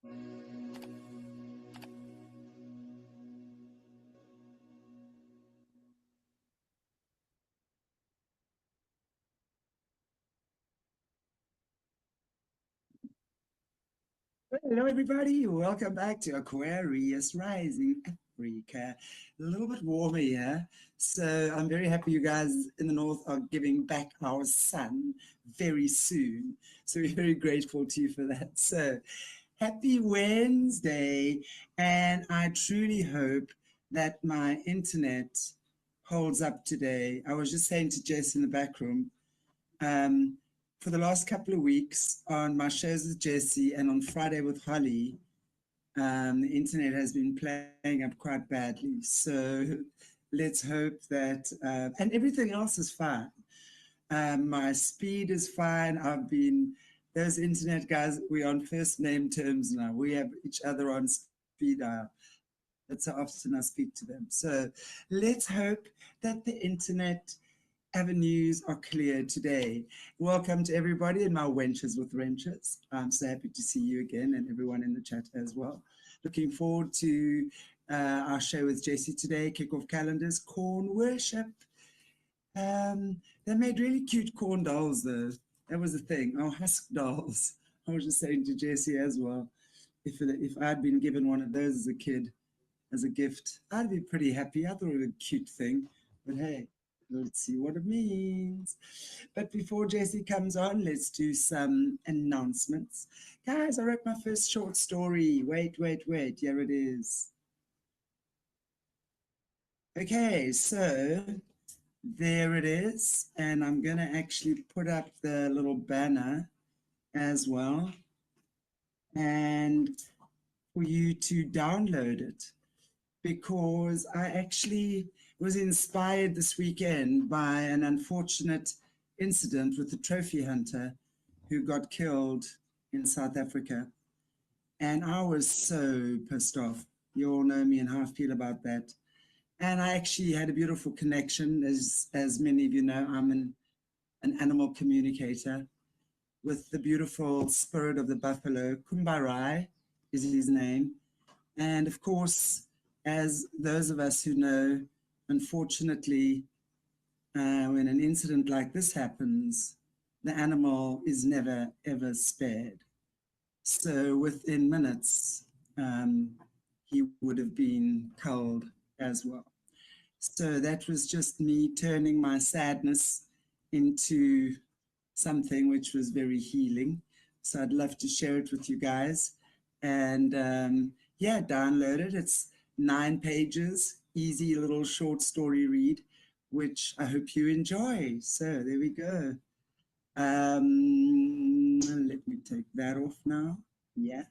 Hello, everybody. Welcome back to Aquarius Rising Africa. A little bit warmer here, so I'm very happy you guys in the north are giving back our sun very soon. So we're very grateful to you for that. So happy Wednesday, and I truly hope that my internet holds up today. I was just saying to Jess in the back room, for the last couple of weeks on my shows with Jessie and on Friday with Holly, the internet has been playing up quite badly. So let's hope that, and everything else is fine. My speed is fine. Those internet guys, we're on first name terms now. We have each other on speed dial. That's how often I speak to them. So let's hope that the internet avenues are clear today. Welcome to everybody in my Wenches with Wrenches. I'm so happy to see you again and everyone in the chat as well. Looking forward to our show with Jessie today. Kickoff calendars, corn worship. They made really cute corn dolls though. That was the thing. Oh, husk dolls. I was just saying to Jessie as well, if I'd been given one of those as a kid, as a gift, I'd be pretty happy. I thought it was a cute thing, but hey, let's see what it means. But before Jessie comes on, let's do some announcements. Guys, I wrote my first short story. Wait. Here it is. Okay, so there it is. And I'm going to actually put up the little banner as well. And for you to download it, because I actually was inspired this weekend by an unfortunate incident with a trophy hunter who got killed in South Africa. And I was so pissed off. You all know me and how I feel about that. And I actually had a beautiful connection. As many of you know, I'm an animal communicator with the beautiful spirit of the buffalo. Kumbarai is his name. And of course, as those of us who know, unfortunately, when an incident like this happens, the animal is never, ever spared. So within minutes, he would have been culled as well. So that was just me turning my sadness into something which was very healing. So I'd love to share it with you guys. And yeah, download it. It's 9 pages, easy little short story read, which I hope you enjoy. So there we go. Let me take that off now. Yeah.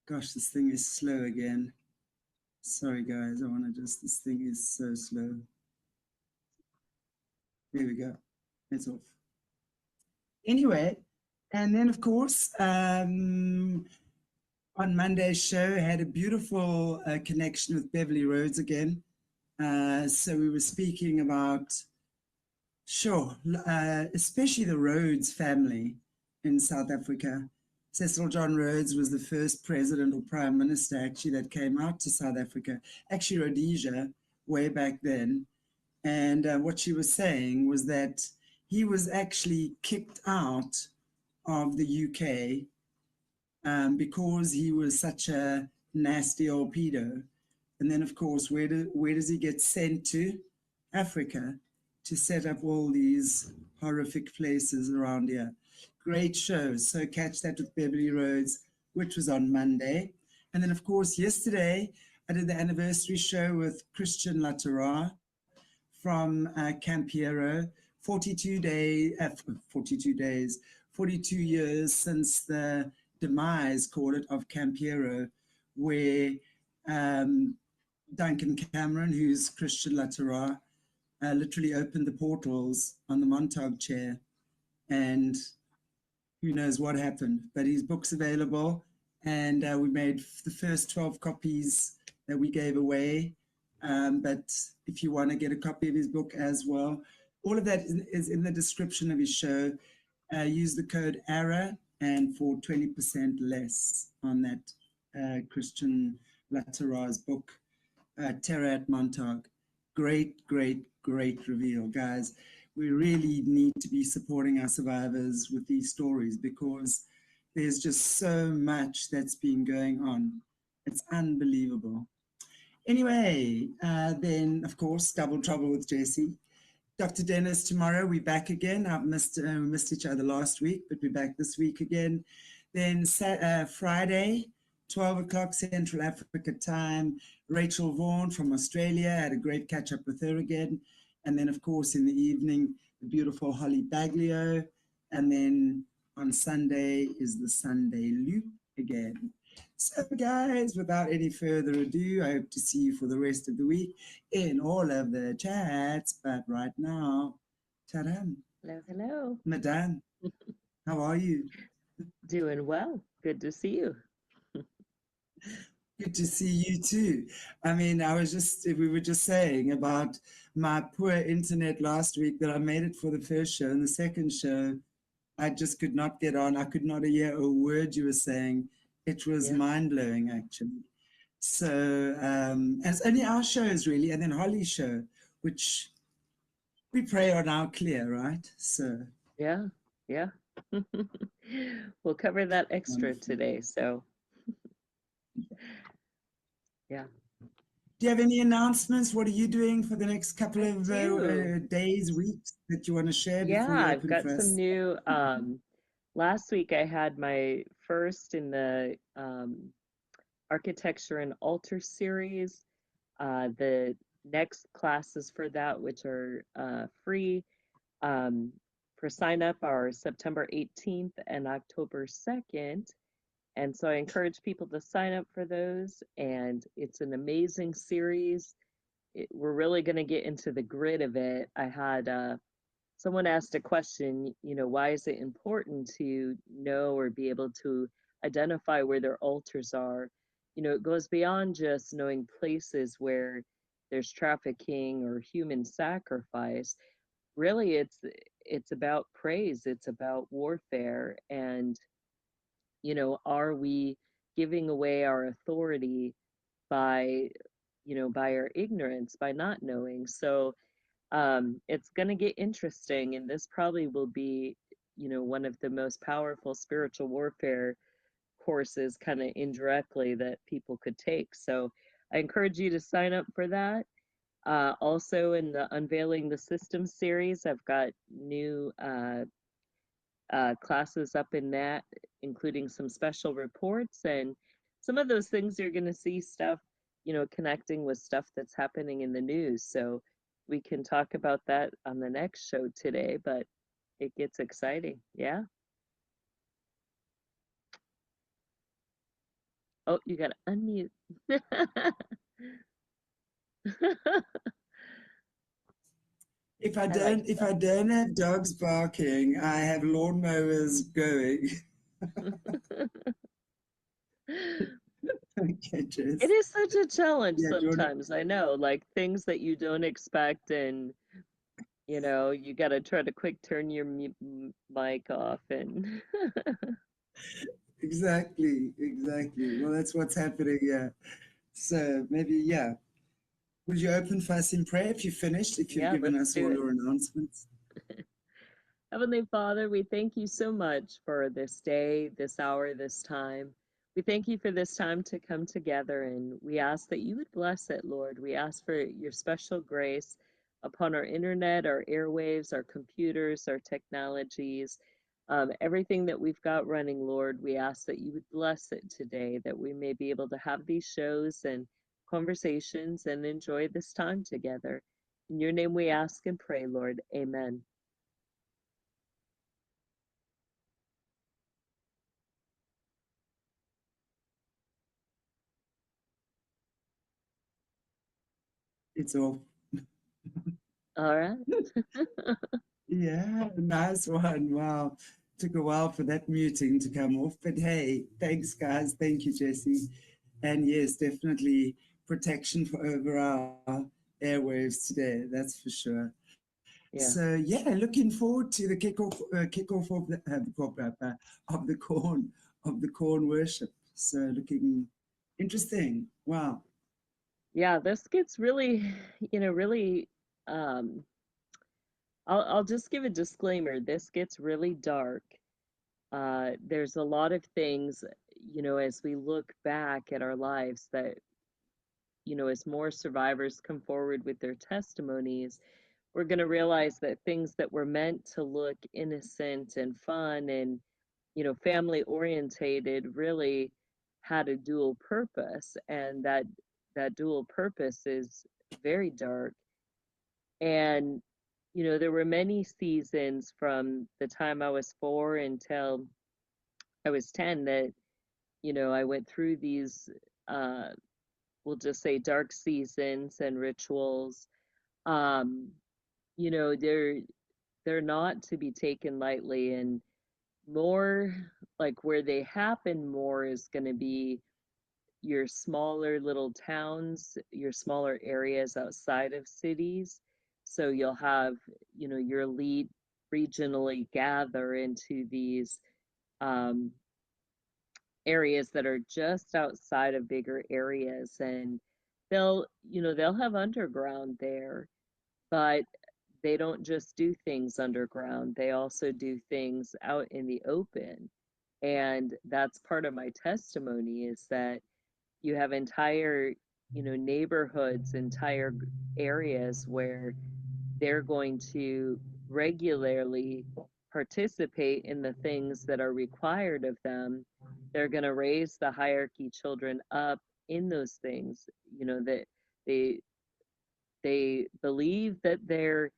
Gosh, this thing is slow again. Sorry, guys. This thing is so slow. There we go. It's off. Anyway, and then, of course, on Monday's show, I had a beautiful connection with Beverly Rhodes again. So we were speaking about, especially the Rhodes family in South Africa. Cecil John Rhodes was the first president or prime minister actually that came out to South Africa, actually Rhodesia, way back then. And what she was saying was that he was actually kicked out of the UK because he was such a nasty old pedo. And then, of course, where does he get sent to? Africa, to set up all these horrific places around here. Great show. So catch that with Beverly Rhodes, which was on Monday. And then, of course, yesterday, I did the anniversary show with Christian Latara from Camp Hero. 42 years since the demise, call it, of Camp Hero, where Duncan Cameron, who's Christian Latara, literally opened the portals on the Montauk chair, and who knows what happened. But his book's available, and we made the first 12 copies that we gave away. But if you want to get a copy of his book as well, all of that is in the description of his show. Use the code ARA and for 20% less on that Christian Latour's book, Terror at Montauk. Great, great, great reveal, guys. We really need to be supporting our survivors with these stories because there's just so much that's been going on. It's unbelievable. Anyway, then, of course, Double Trouble with Jessie. Dr. Dennis, tomorrow we're back again. I've missed each other last week, but we're back this week again. Then Friday, 12 o'clock Central Africa time, Rachel Vaughan from Australia. I had a great catch up with her again. And then, of course, in the evening, the beautiful Holly Baglio. And then on Sunday is the Sunday Loop again. So, guys, without any further ado, I hope to see you for the rest of the week in all of the chats. But right now, ta-da. Hello, hello. Madame, how are you? Doing well. Good to see you. Good to see you too. I mean, we were just saying about my poor internet last week that I made it for the first show, and the second show, I just could not get on. I could not hear a word you were saying. It was mind-blowing, actually. So, and it's only our shows, really, and then Holly's show, which we pray are now clear, right? So. Yeah. We'll cover that extra today, so. Yeah. Do you have any announcements? What are you doing for the next couple of days, weeks that you want to share before you open I've got first? some new, last week I had my first in the Architecture and Altar series. The next classes for that, which are free for sign up, are September 18th and October 2nd. And so I encourage people to sign up for those. And it's an amazing series. We're really going to get into the grid of it. I had someone asked a question, why is it important to know or be able to identify where their altars are? It goes beyond just knowing places where there's trafficking or human sacrifice. Really, it's about praise. It's about warfare. And are we giving away our authority by by our ignorance, by not knowing? So it's going to get interesting, and this probably will be one of the most powerful spiritual warfare courses, kind of indirectly, that people could take. So I encourage you to sign up for that. Also, in the Unveiling the System series, I've got new classes up in that, including some special reports, and some of those things you're going to see stuff, connecting with stuff that's happening in the news. So we can talk about that on the next show today, but it gets exciting. Yeah. Oh, you got to unmute. If I don't have dogs barking, I have lawnmowers going. Okay, Jess. It is such a challenge sometimes. I know, like things that you don't expect, and you got to try to quick turn your mic off and. Exactly. Well, that's what's happening. Yeah. So maybe, would you open for us in prayer if you finished, if you've given us all your announcements? Heavenly Father, we thank you so much for this day, this hour, this time. We thank you for this time to come together, and we ask that you would bless it, Lord. We ask for your special grace upon our internet, our airwaves, our computers, our technologies, everything that we've got running, Lord. We ask that you would bless it today, that we may be able to have these shows and conversations and enjoy this time together. In your name we ask and pray, Lord. Amen. It's off. All right. Yeah, nice one. Wow. Took a while for that muting to come off, but hey, thanks, guys. Thank you, Jessie. And yes, definitely protection over our airwaves today. That's for sure. Yeah. So yeah, looking forward to the kickoff of the corn worship. So looking interesting. Wow. Yeah, this gets really, really, um, I'll just give a disclaimer. This gets really dark. There's a lot of things, as we look back at our lives that, as more survivors come forward with their testimonies, we're going to realize that things that were meant to look innocent and fun and, family orientated really had a dual purpose. And that dual purpose is very dark. And, there were many seasons from the time I was 4 until I was 10 that, I went through these, uh, we'll just say dark seasons and rituals. Um, they're not to be taken lightly, and more like where they happen more is going to be your smaller little towns, your smaller areas outside of cities. So you'll have, your elite regionally gather into these um, areas that are just outside of bigger areas, and they'll have underground there, but they don't just do things underground, they also do things out in the open. And that's part of my testimony, is that you have entire, neighborhoods, entire areas where they're going to regularly participate in the things that are required of them. They're going to raise the hierarchy children up in those things, that they they believe that they're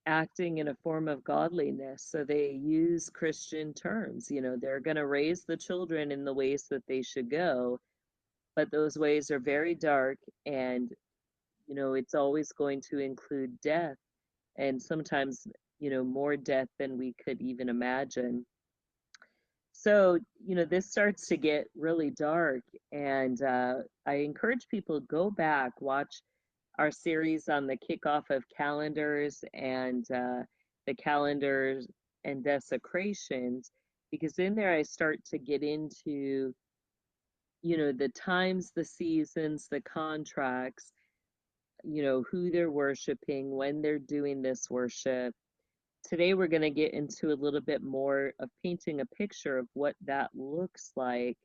acting in a form of godliness. So they use Christian terms. They're going to raise the children in the ways that they should go, but those ways are very dark, and, it's always going to include death, and sometimes, more death than we could even imagine. So, this starts to get really dark, and I encourage people to go back, watch our series on the kickoff of calendars and the calendars and desecrations, because in there I start to get into, the times, the seasons, the contracts, who they're worshiping, when they're doing this worship. Today we're going to get into a little bit more of painting a picture of what that looks like.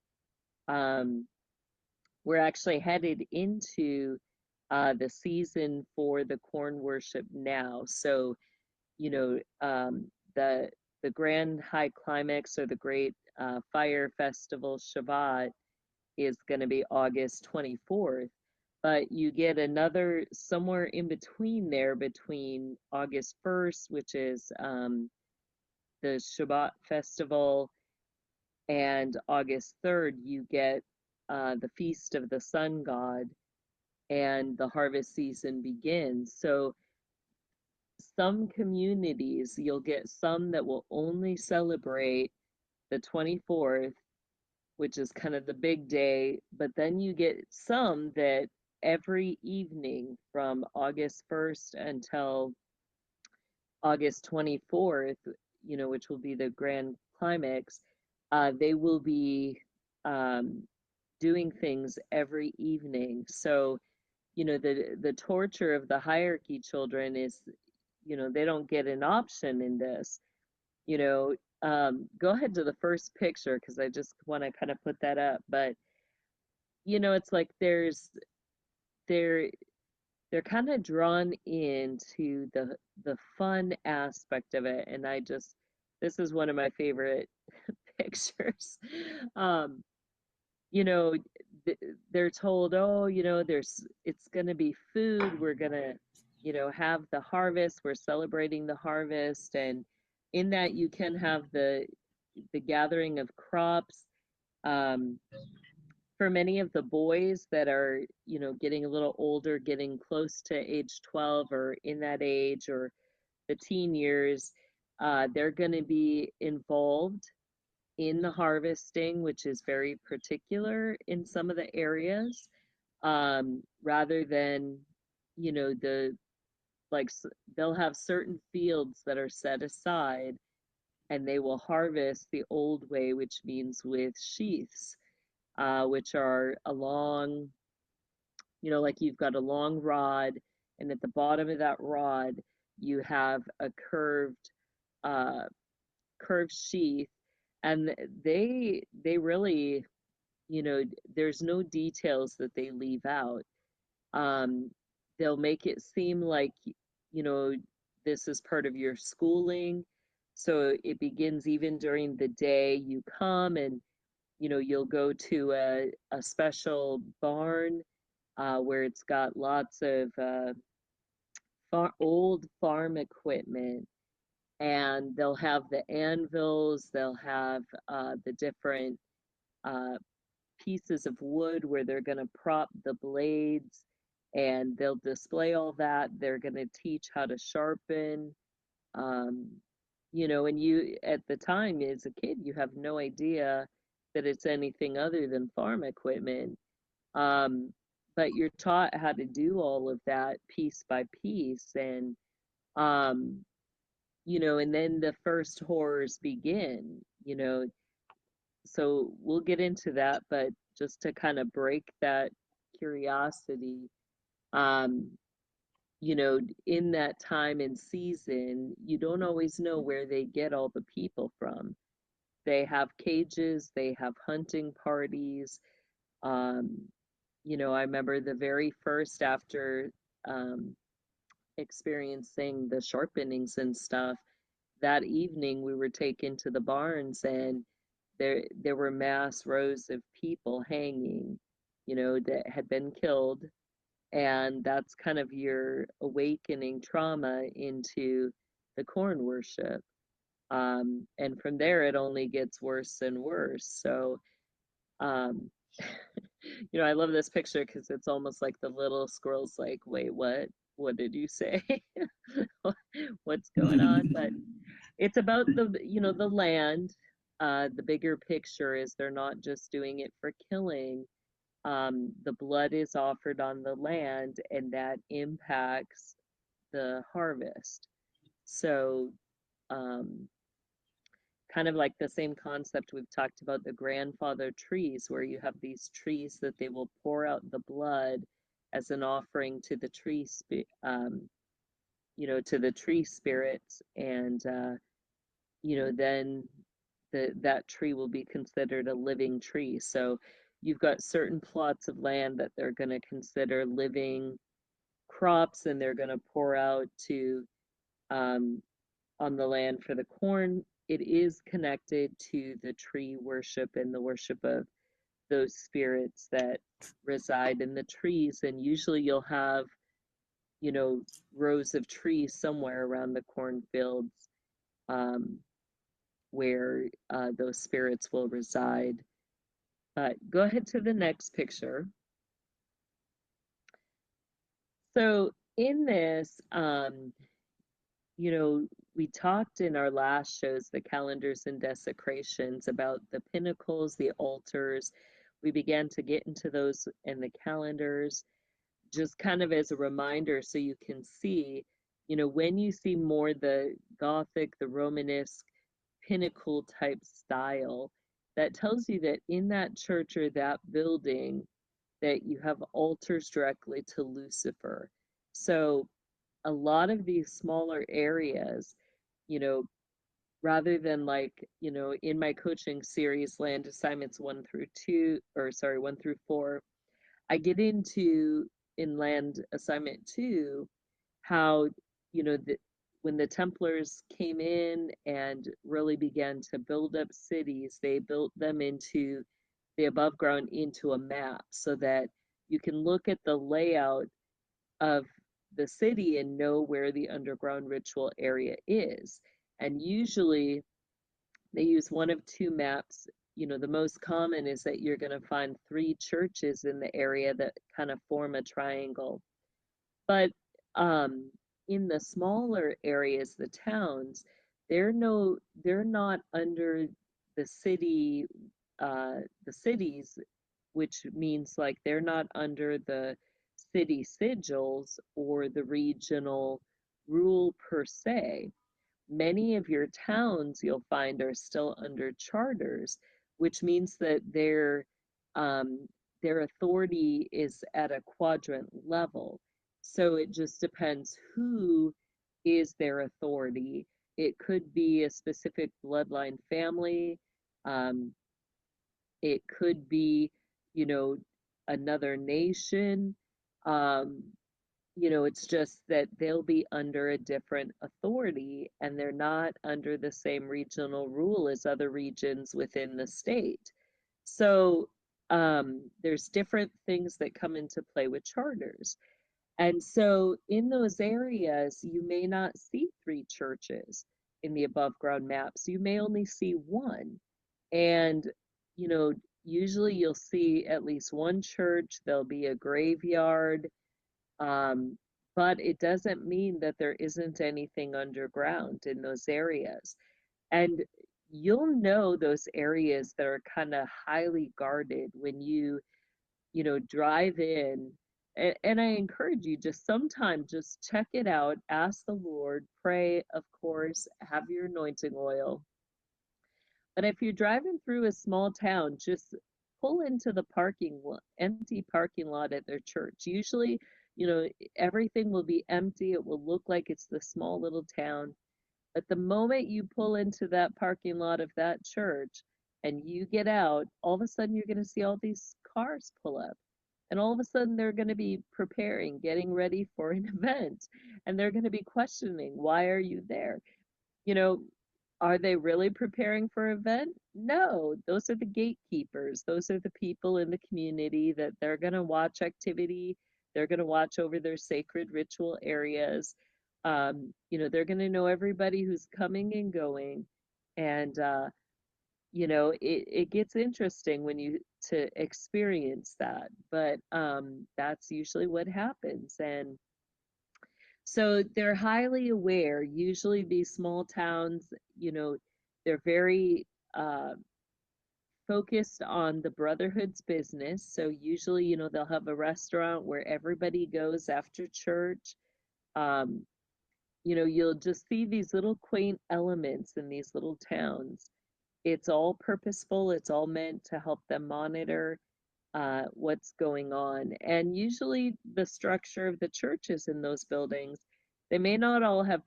Um, we're actually headed into the season for the corn worship now. So, the grand high climax, or the great fire festival Shabbat, is going to be August 24th. But you get another somewhere in between there, between August 1st, which is the Shabbat festival, and August 3rd, you get the Feast of the Sun God, and the harvest season begins. So some communities, you'll get some that will only celebrate the 24th, which is kind of the big day, but then you get some that every evening from August 1st until August 24th, which will be the grand climax, they will be um, doing things every evening. So, the torture of the hierarchy children is, they don't get an option in this. You know, Go ahead to the first picture, because I just want to kind of put that up. But, it's like they're they're kind of drawn into the fun aspect of it, and this is one of my favorite pictures. um you know th- they're told, oh, it's going to be food, we're going to, have the harvest, we're celebrating the harvest, and in that you can have the gathering of crops. um for many of the boys that are, getting a little older, getting close to age 12 or in that age, or the teen years, they're going to be involved in the harvesting, which is very particular in some of the areas, rather than, the like they'll have certain fields that are set aside, and they will harvest the old way, which means with sheaths, which are a long, like you've got a long rod, and at the bottom of that rod, you have a uh, curved sheath, and they really, there's no details that they leave out. Um, they'll make it seem like, you know, this is part of your schooling. So it begins even during the day. You come and, you'll go to a special barn where it's got lots of old farm equipment. And they'll have the anvils, they'll have the different uh, pieces of wood where they're going to prop the blades, and they'll display all that. They're going to teach how to sharpen. Um, and you, at the time as a kid, you have no idea that it's anything other than farm equipment. Um, but you're taught how to do all of that piece by piece. Um, and then the first horrors begin, so we'll get into that, but just to kind of break that curiosity, um, in that time and season, you don't always know where they get all the people from. They have cages, they have hunting parties. Um, I remember the very first after experiencing the sharpenings and stuff, that evening we were taken to the barns, and there were mass rows of people hanging, that had been killed. And that's kind of your awakening trauma into the corn worship. And from there, it only gets worse and worse. So, um, I love this picture because it's almost like the little squirrel's like, wait, what? What did you say? What's going on? But it's about the land. The bigger picture is they're not just doing it for killing. The blood is offered on the land, and that impacts the harvest. So, um, kind of like the same concept we've talked about, the grandfather trees, where you have these trees that they will pour out the blood as an offering to the to the tree spirits, and then that tree will be considered a living tree. So you've got certain plots of land that they're going to consider living crops, and they're going to pour out to um, on the land for the corn. It is connected to the tree worship and the worship of those spirits that reside in the trees. And usually you'll have, rows of trees somewhere around the cornfields, um, where those spirits will reside. Go ahead to the next picture. So in this, we talked in our last shows, the calendars and desecrations, about the pinnacles, the altars. We began to get into those and the calendars, just kind of as a reminder so you can see, when you see more the Gothic, the Romanesque pinnacle type style, that tells you that in that church or that building, that you have altars directly to Lucifer. So a lot of these smaller areas, you know, rather than like, in my coaching series, land assignments 1 through 4, I get into in land assignment 2 how, when the Templars came in and really began to build up cities, they built them into the above ground into a map so that you can look at the layout of the city and know where the underground ritual area is. And usually they use one of two maps. The most common is that you're going to find 3 churches in the area that kind of form a triangle. But in the smaller areas, the towns, they're not under the cities, which means like they're not under the city sigils or the regional rule per se. Many of your towns you'll find are still under charters, which means that um, their authority is at a quadrant level. So it just depends who is their authority. It could be a specific bloodline family. Um, it could be, you know, another nation. Um, it's just that they'll be under a different authority and they're not under the same regional rule as other regions within the state. So there's different things that come into play with charters. And so in those areas, you may not see three churches in the above ground maps. You may only see one. And, you know, usually you'll see at least one church, there'll be a graveyard, but it doesn't mean that there isn't anything underground in those areas. And you'll know those areas that are kind of highly guarded when you drive in. And I encourage you just sometime just check it out, ask the Lord, pray, of course, have your anointing oil. But if you're driving through a small town, just pull into the empty parking lot at their church. Usually, everything will be empty. It will look like it's the small little town. But the moment you pull into that parking lot of that church and you get out, all of a sudden you're going to see all these cars pull up. And all of a sudden they're going to be preparing, getting ready for an event. And they're going to be questioning, why are you there? You know, are they really preparing for an event? No, those are the gatekeepers. Those are the people in the community that they're going to watch activity. They're going to watch over their sacred ritual areas. They're going to know everybody who's coming and going. And, it gets interesting when you to experience that. But that's usually what happens. And so they're highly aware. Usually these small towns, they're very focused on the brotherhood's business. So usually, they'll have a restaurant where everybody goes after church. Um, you'll just see these little quaint elements in these little towns. It's all purposeful. It's all meant to help them monitor what's going on. And usually the structure of the churches in those buildings, they may not all have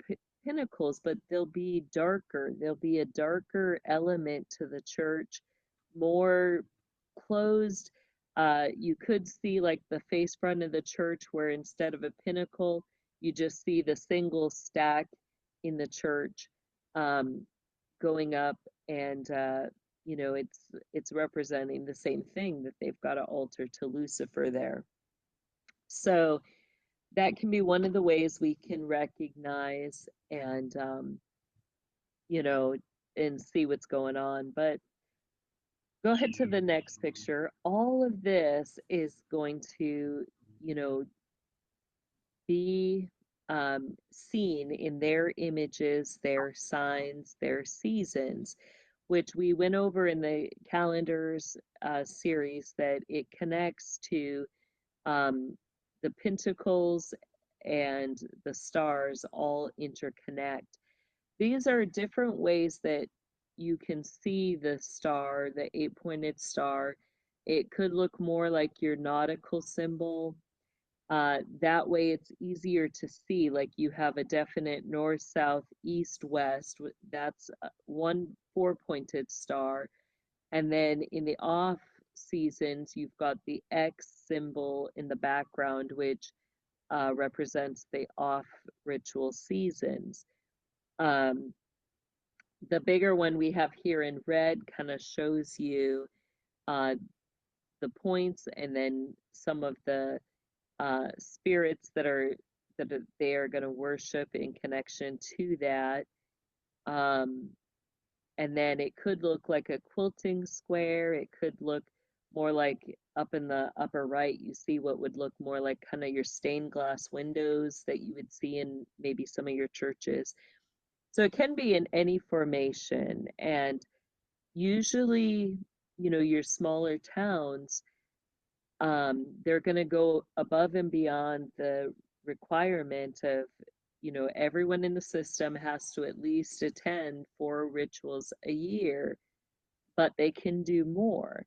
pinnacles, but they'll be darker. There'll be a darker element to the church, more closed. You could see like the face front of the church where instead of a pinnacle, you just see the single stack in the church going up, and it's representing the same thing, that they've got an altar to Lucifer there. So that can be one of the ways we can recognize and and see what's going on. But go ahead to the next picture. All of this is going to be seen in their images, their signs, their seasons, which we went over in the calendars series, that it connects to the pentacles and the stars all interconnect. These are different ways that you can see the star, the eight-pointed star. It could look more like your nautical symbol. That way it's easier to see, like you have a definite north, south, east, west. That's one four-pointed star. And then in the off seasons, you've got the X symbol in the background, which represents the off ritual seasons. The bigger one we have here in red kind of shows you the points, and then some of the spirits that they are going to worship in connection to that. And then it could look like a quilting square. It could look more like, up in the upper right, you see what would look more like kind of your stained glass windows that you would see in maybe some of your churches. So it can be in any formation. And usually, your smaller towns, they're going to go above and beyond the requirement of, everyone in the system has to at least attend 4 rituals a year, but they can do more.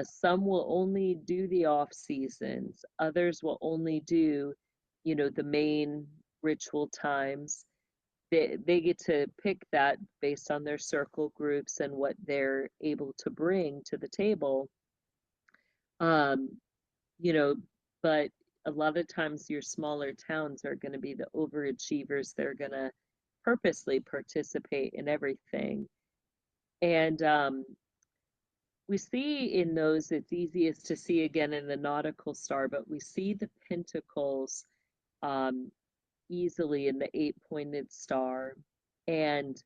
Some will only do the off seasons, others will only do, the main ritual times. They get to pick that based on their circle groups and what they're able to bring to the table. Um, you know, but a lot of times your smaller towns are going to be the overachievers. They're going to purposely participate in everything. And we see in those, it's easiest to see again in the nautical star, but we see the pentacles um, easily in the 8-pointed star. And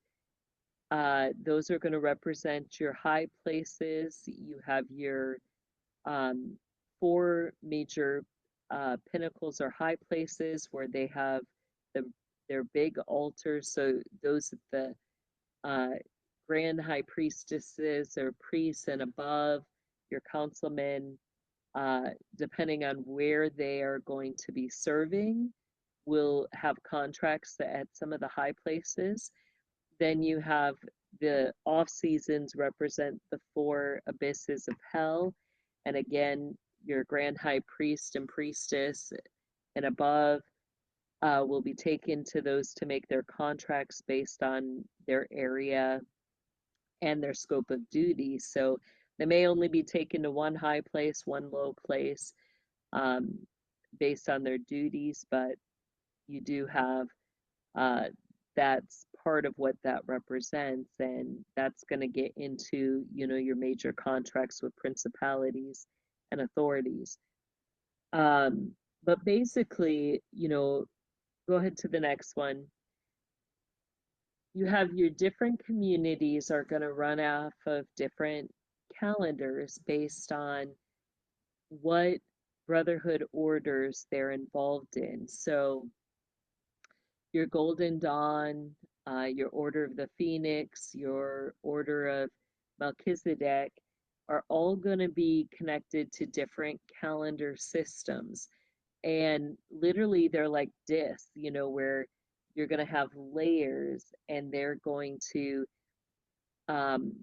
those are going to represent your high places. You have your 4 major pinnacles or high places where they have their big altars. So those are the grand high priestesses or priests, and above your councilmen, depending on where they are going to be serving, will have contracts at some of the high places. Then you have the off seasons represent the 4 abysses of hell. And again, your grand high priest and priestess and above will be taken to those to make their contracts based on their area and their scope of duty. So they may only be taken to one high place, one low place, um, based on their duties, but you do have that's part of what that represents, and that's going to get into your major contracts with principalities and authorities. But basically, go ahead to the next one. You have your different communities are going to run off of different calendars based on what brotherhood orders they're involved in. So your Golden Dawn, your Order of the Phoenix, your Order of Melchizedek are all going to be connected to different calendar systems. And literally, they're like discs, where you're going to have layers and they're going to um,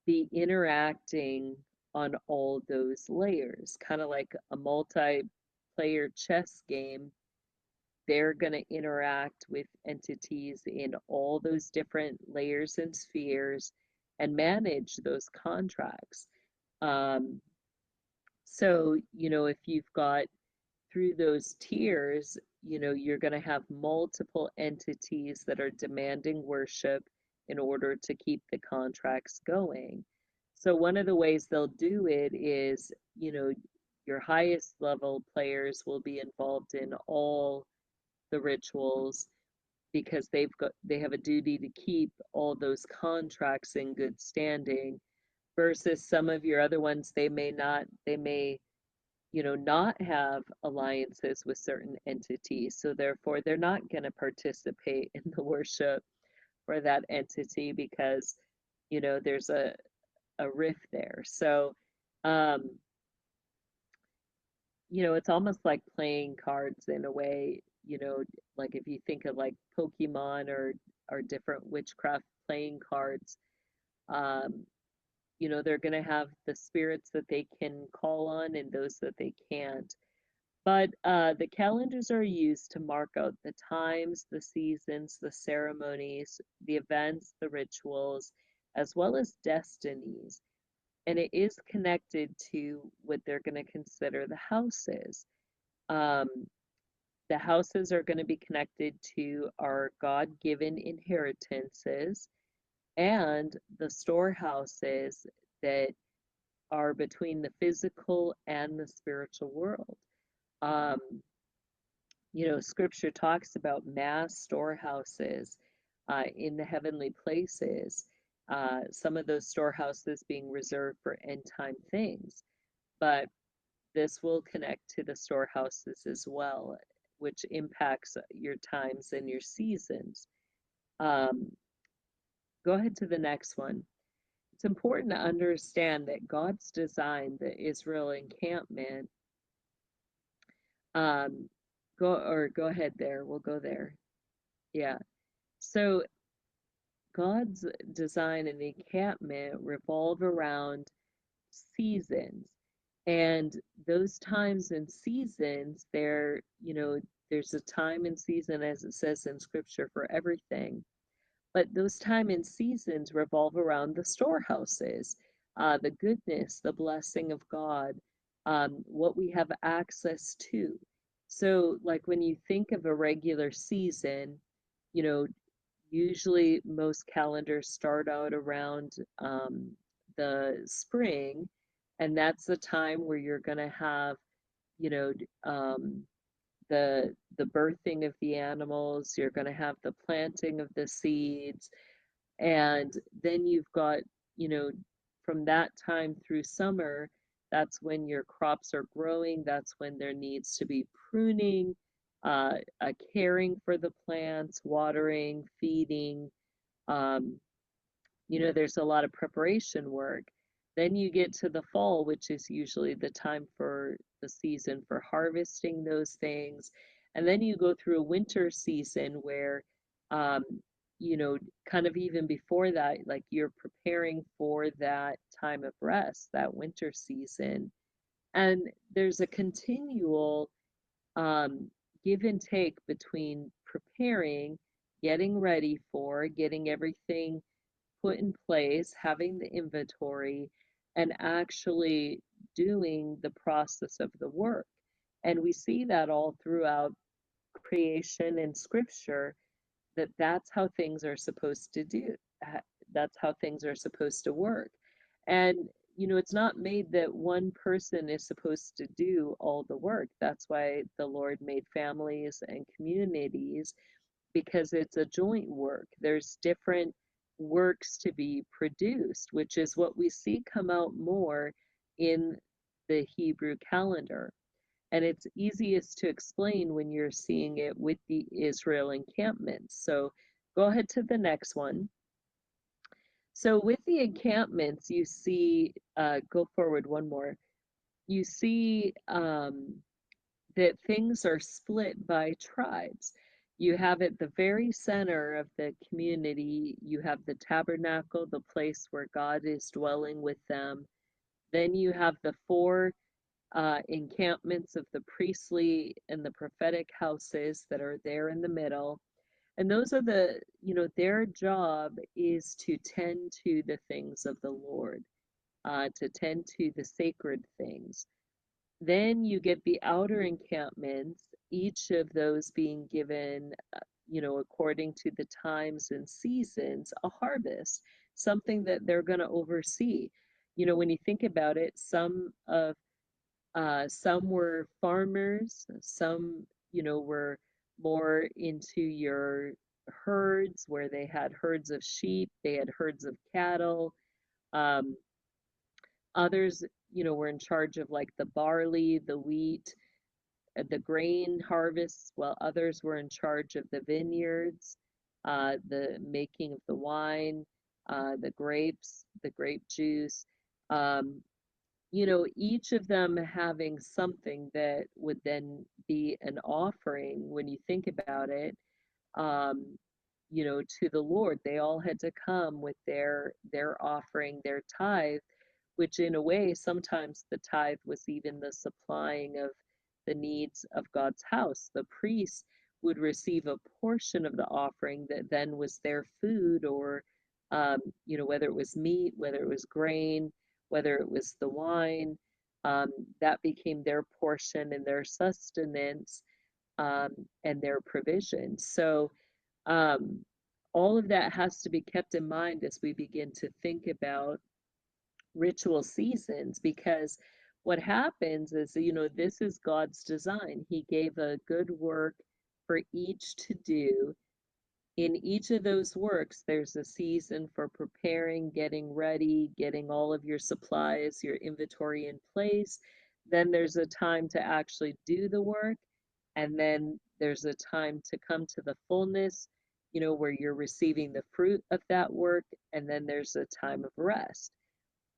be interacting on all those layers, kind of like a multiplayer chess game. They're going to interact with entities in all those different layers and spheres and manage those contracts. Um, so, if you've got through those tiers, you're going to have multiple entities that are demanding worship in order to keep the contracts going. So one of the ways they'll do it is, your highest level players will be involved in all the rituals because they have a duty to keep all those contracts in good standing, versus some of your other ones, they may not have alliances with certain entities, so therefore they're not going to participate in the worship for that entity because there's a rift there. So um it's almost like playing cards in a way, like if you think of like Pokemon or different witchcraft playing cards. um they're going to have the spirits that they can call on and those that they can't. But the calendars are used to mark out the times, the seasons, the ceremonies, the events, the rituals, as well as destinies. And it is connected to what they're going to consider the houses. Um, the houses are going to be connected to our God given inheritances and the storehouses that are between the physical and the spiritual world. Um, Scripture talks about mass storehouses in the heavenly places, some of those storehouses being reserved for end time things. But this will connect to the storehouses as well, which impacts your times and your seasons. Um, Go ahead to the next one. It's important to understand that God's design the Israel encampment. Go ahead there. We'll go there. Yeah. So God's design and encampment revolve around seasons. And those times and seasons, there's a time and season, as it says in scripture, for everything. But those time and seasons revolve around the storehouses, the goodness, the blessing of God, what we have access to. So, like when you think of a regular season, you know, usually most calendars start out around the spring, and that's the time where you're going to have, you know, um, the birthing of the animals. You're going to have the planting of the seeds, and then you've got, you know, from that time through summer, that's when your crops are growing. That's when there needs to be pruning, caring for the plants, watering, feeding. Um, there's a lot of preparation work. Then you get to the fall, which is usually the time for the season for harvesting those things. And then you go through a winter season where, um, you know, kind of even before that, like you're preparing for that time of rest, that winter season. And there's a continual um, give and take between preparing, getting ready for, getting everything put in place, having the inventory, and actually doing the process of the work. And we see that all throughout creation and scripture, that that's how things are supposed to do. That's how things are supposed to work. And it's not made that one person is supposed to do all the work. That's why the Lord made families and communities, because it's a joint work. There's different works to be produced, which is what we see come out more in the Hebrew calendar. And it's easiest to explain when you're seeing it with the Israel encampments. So go ahead to the next one. So with the encampments, you see, go forward one more. You see that things are split by tribes. You have at the very center of the community, you have the tabernacle, the place where God is dwelling with them. Then you have the four encampments of the priestly and the prophetic houses that are there in the middle. And those are their job is to tend to the things of the Lord, to tend to the sacred things. Then you get the outer encampments, each of those being given, according to the times and seasons, a harvest, something that they're going to oversee. When you think about it, some were farmers, some, were more into your herds, where they had herds of sheep, they had herds of cattle. Um, Others, were in charge of like the barley, the wheat, the grain harvests, while others were in charge of the vineyards, the making of the wine, the grapes, the grape juice. Um, each of them having something that would then be an offering when you think about it, um, to the Lord. They all had to come with their offering, their tithe, which in a way, sometimes the tithe was even the supplying of the needs of God's house. The priests would receive a portion of the offering that then was their food, or, whether it was meat, whether it was grain, whether it was the wine, that became their portion and their sustenance, and their provision. So, um, all of that has to be kept in mind as we begin to think about ritual seasons, because what happens is, this is God's design. He gave a good work for each to do. In each of those works, there's a season for preparing, getting ready, getting all of your supplies, your inventory in place. Then there's a time to actually do the work. And then there's a time to come to the fullness, where you're receiving the fruit of that work. And then there's a time of rest.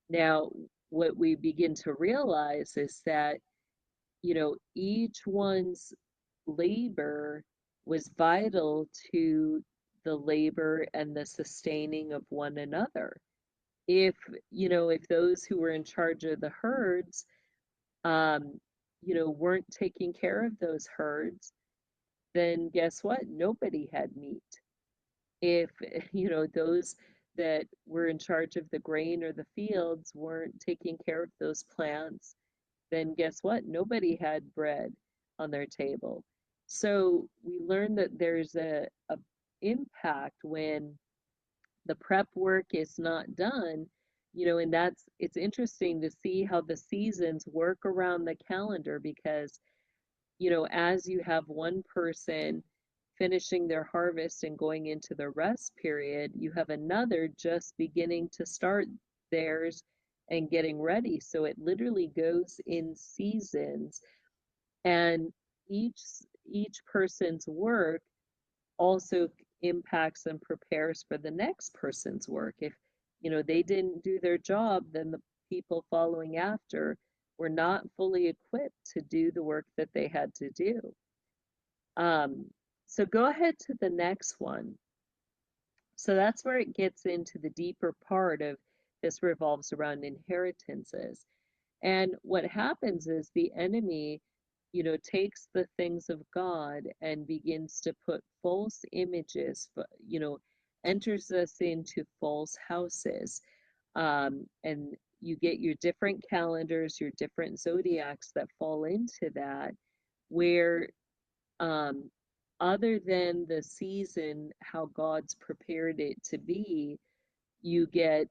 Now, what we begin to realize is that, each one's labor was vital to the labor and the sustaining of one another. If, if those who were in charge of the herds, um, weren't taking care of those herds, then guess what? Nobody had meat. If, those that were in charge of the grain or the fields weren't taking care of those plants, then guess what? Nobody had bread on their table. So we learned that there's a impact when the prep work is not done, and it's interesting to see how the seasons work around the calendar because, as you have one person finishing their harvest and going into the rest period, you have another just beginning to start theirs and getting ready. So it literally goes in seasons, and each each person's work also impacts and prepares for the next person's work. If, they didn't do their job, then the people following after were not fully equipped to do the work that they had to do. So go ahead to the next one. So that's where it gets into the deeper part of this revolves around inheritances. And what happens is the enemy, takes the things of God and begins to put false images, enters us into false houses. And you get your different calendars, your different zodiacs that fall into that, where um, other than the season, how God's prepared it to be, you get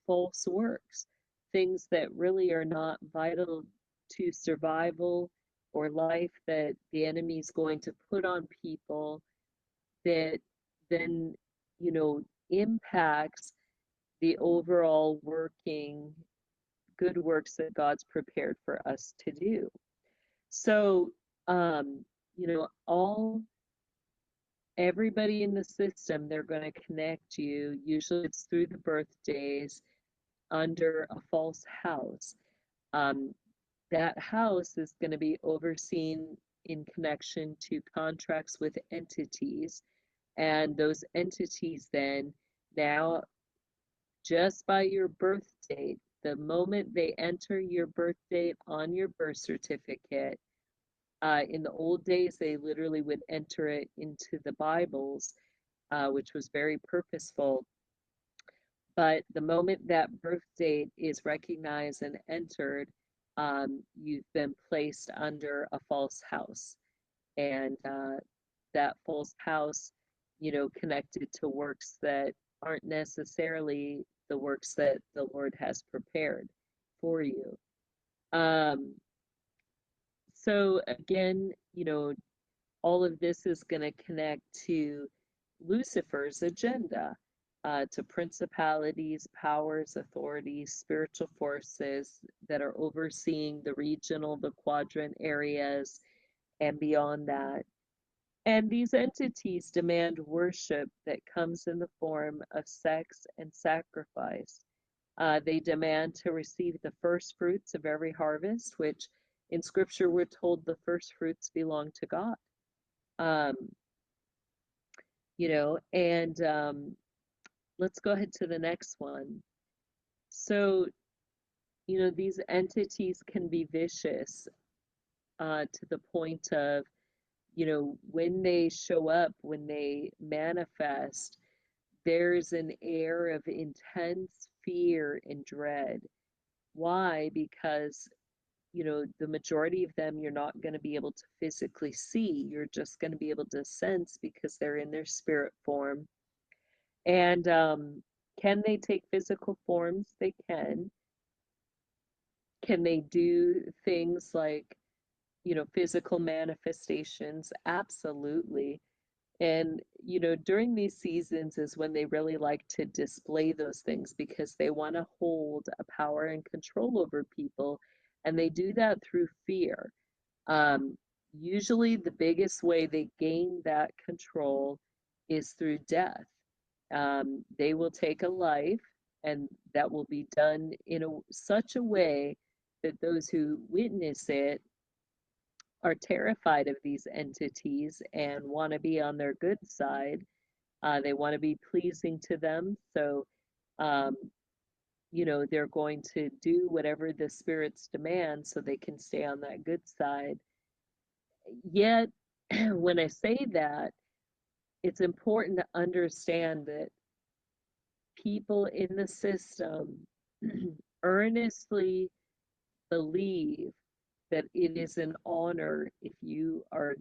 false works, things that really are not vital to survival or life that the enemy's going to put on people that then, impacts the overall working good works that God's prepared for us to do. So, all everybody in the system, they're going to connect you. Usually it's through the birthdays under a false house. Um, that house is going to be overseen in connection to contracts with entities. And those entities then, now, just by your birth date, the moment they enter your birth date on your birth certificate, in the old days, they literally would enter it into the Bibles, which was very purposeful. But the moment that birth date is recognized and entered, you've been placed under a false house. And that false house, connected to works that aren't necessarily the works that the Lord has prepared for you. So again, all of this is going to connect to Lucifer's agenda, to principalities, powers, authorities, spiritual forces that are overseeing the regional, the quadrant areas, and beyond that. And these entities demand worship that comes in the form of sex and sacrifice. They demand to receive the first fruits of every harvest, which in scripture we're told the first fruits belong to God. Um, and let's go ahead to the next one. So, these entities can be vicious, to the point of, when they show up, when they manifest, there's an air of intense fear and dread. Why? Because, the majority of them you're not going to be able to physically see. You're just going to be able to sense because they're in their spirit form. And can they take physical forms? They can. Can they do things like, physical manifestations? Absolutely. And, during these seasons is when they really like to display those things because they want to hold a power and control over people. And they do that through fear. Usually, the biggest way they gain that control is through death. They will take a life, and that will be done in such a way that those who witness it are terrified of these entities and want to be on their good side. They want to be pleasing to them. So, um, they're going to do whatever the spirits demand so they can stay on that good side. Yet, when I say that, it's important to understand that people in the system earnestly believe that it is an honor if you are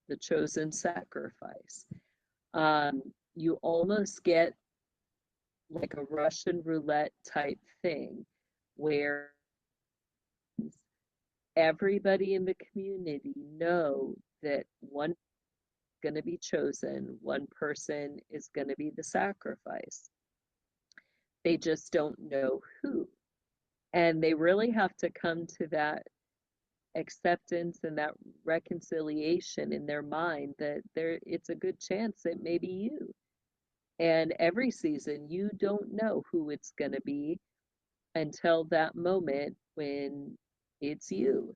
the chosen sacrifice. You almost get like a Russian roulette type thing where everybody in the community know that one going to be chosen, one person is going to be the sacrifice. They just don't know who. And they really have to come to that acceptance and that reconciliation in their mind that it's a good chance it may be you. And every season, you don't know who it's going to be until that moment when it's you.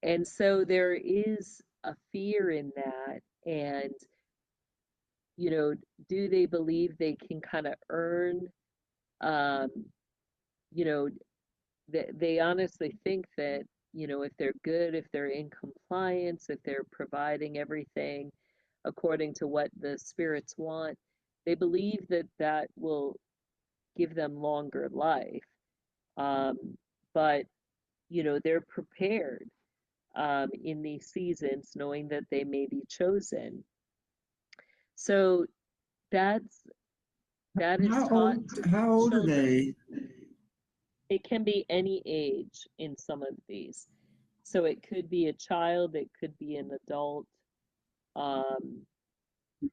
And so there is a fear in that. And, you know, do they believe they can kind of earn, um, you know, they honestly think that, if they're good, if they're in compliance, if they're providing everything according to what the spirits want, they believe that that will give them longer life. Um, but, they're prepared in these seasons knowing that they may be chosen. So that's that is taught to How old are children. they? It can be any age in some of these. So it could be a child, it could be an adult, um,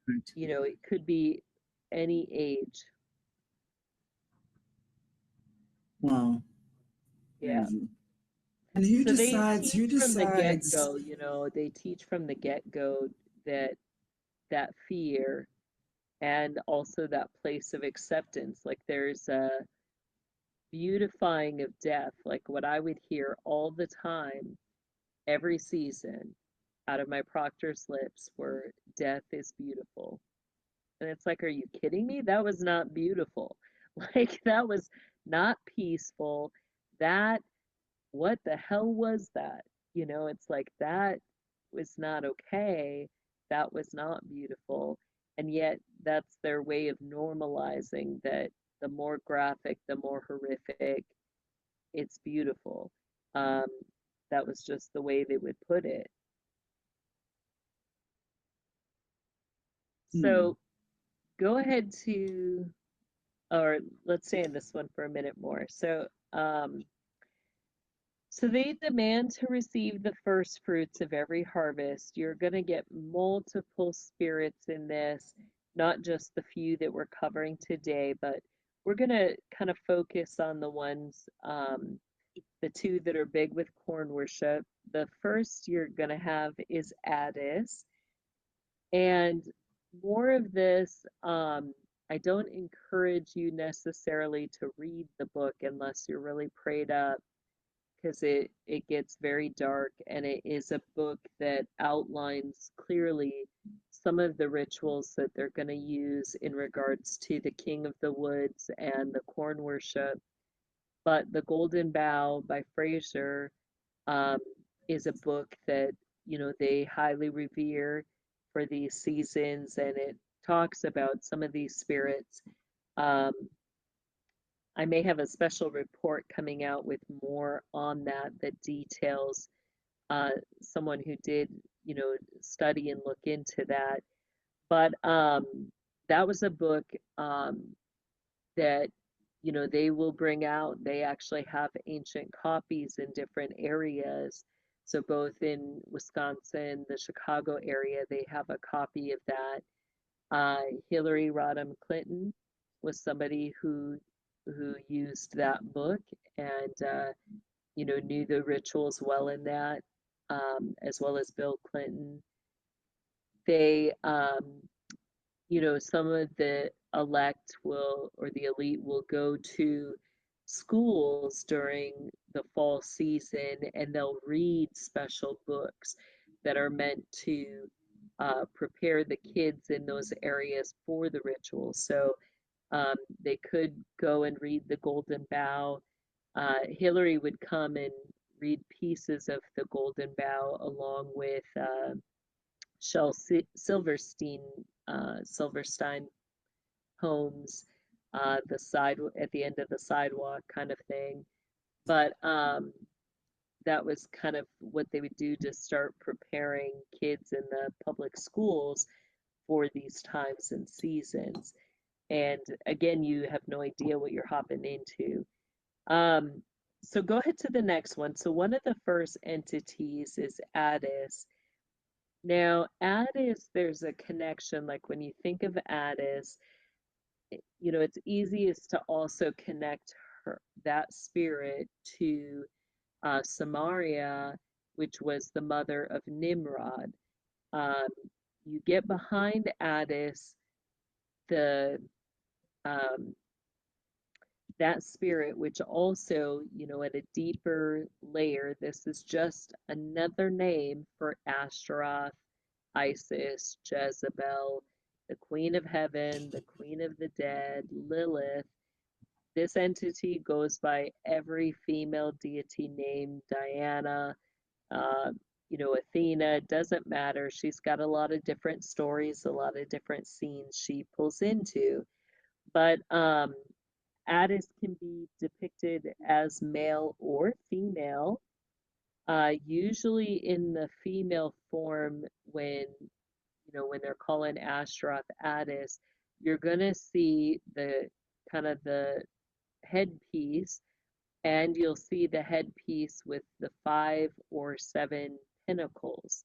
Right. it could be any age. Wow, Yeah. crazy. And who So they decides? Who teach from the decides? get-go, they teach from the get-go that that fear and also that place of acceptance. Like there's a beautifying of death, like what I would hear all the time, every season, out of my proctor's lips were death is beautiful. And it's like, are you kidding me? That was not beautiful. Like, that was not peaceful. That, what the hell was that? It's like, that was not okay. That was not beautiful. And yet, that's their way of normalizing that the more graphic, the more horrific, it's beautiful. Um, that was just the way they would put it. Hmm. So go ahead or let's stay in this one for a minute more. So they demand to receive the first fruits of every harvest. You're going to get multiple spirits in this, not just the few that we're covering today, but we're going to kind of focus on the ones, the two that are big with corn worship. The first you're going to have is Addis. And more of this, I don't encourage you necessarily to read the book unless you're really prayed up, because it gets very dark, and it is a book that outlines clearly some of the rituals that they're going to use in regards to the King of the Woods and the corn worship. But The Golden Bough by Fraser um, is a book that they highly revere for these seasons, and it talks about some of these spirits. Um, I may have a special report coming out with more on that that details someone who did, study and look into that. But that was a book that, they will bring out. They actually have ancient copies in different areas. So both in Wisconsin, the Chicago area, they have a copy of that. Hillary Rodham Clinton was somebody who used that book and knew the rituals well in that, as well as Bill Clinton. They some of the elect will or the elite will go to schools during the fall season and they'll read special books. that are meant to prepare the kids in those areas for the ritual. So they could go and read the Golden Bough. Hillary would come and read pieces of the Golden Bough along with Shel Silverstein poems, the side at the end of the sidewalk kind of thing. But that was kind of what they would do to start preparing kids in the public schools for these times and seasons. And again, you have no idea what you're hopping into. So go ahead to the next one. So one of the first entities is Addis. Now, Addis, there's a connection, like when you think of Addis, you know, it's easiest to also connect that spirit to Samaria, which was the mother of Nimrod. Um, you get behind Addis, the that spirit, which also, you know, at a deeper layer, this is just another name for Ashtaroth, Isis, Jezebel, the queen of heaven, the queen of the dead, Lilith. This entity goes by every female deity named Diana, uh, you know, Athena, doesn't matter. She's got a lot of different stories, a lot of different scenes she pulls into. But Addis can be depicted as male or female, usually in the female form when, you know, when they're calling Ashtaroth Addis, you're going to see the kind of the headpiece, and you'll see the headpiece with the 5 or 7 pinnacles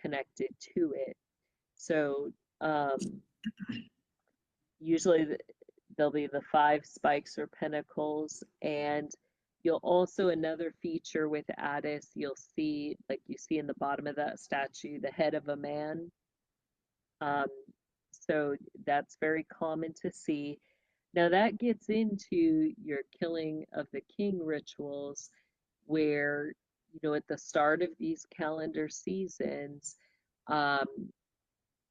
connected to it. So usually there'll be the 5 spikes or pinnacles, and you'll also, another feature with Addis, you'll see, like you see in the bottom of that statue, the head of a man. So that's very common to see. Now that gets into your killing of the king rituals, where, you know, at the start of these calendar seasons,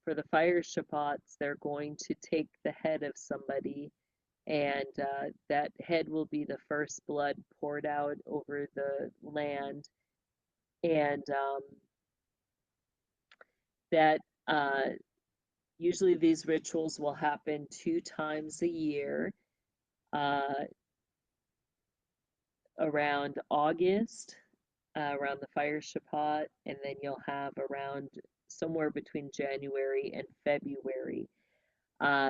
for the fire Shabbats, they're going to take the head of somebody, and that head will be the first blood poured out over the land. And that usually these rituals will happen 2 times a year, around August, around the fire Shabbat, and then you'll have around somewhere between January and February.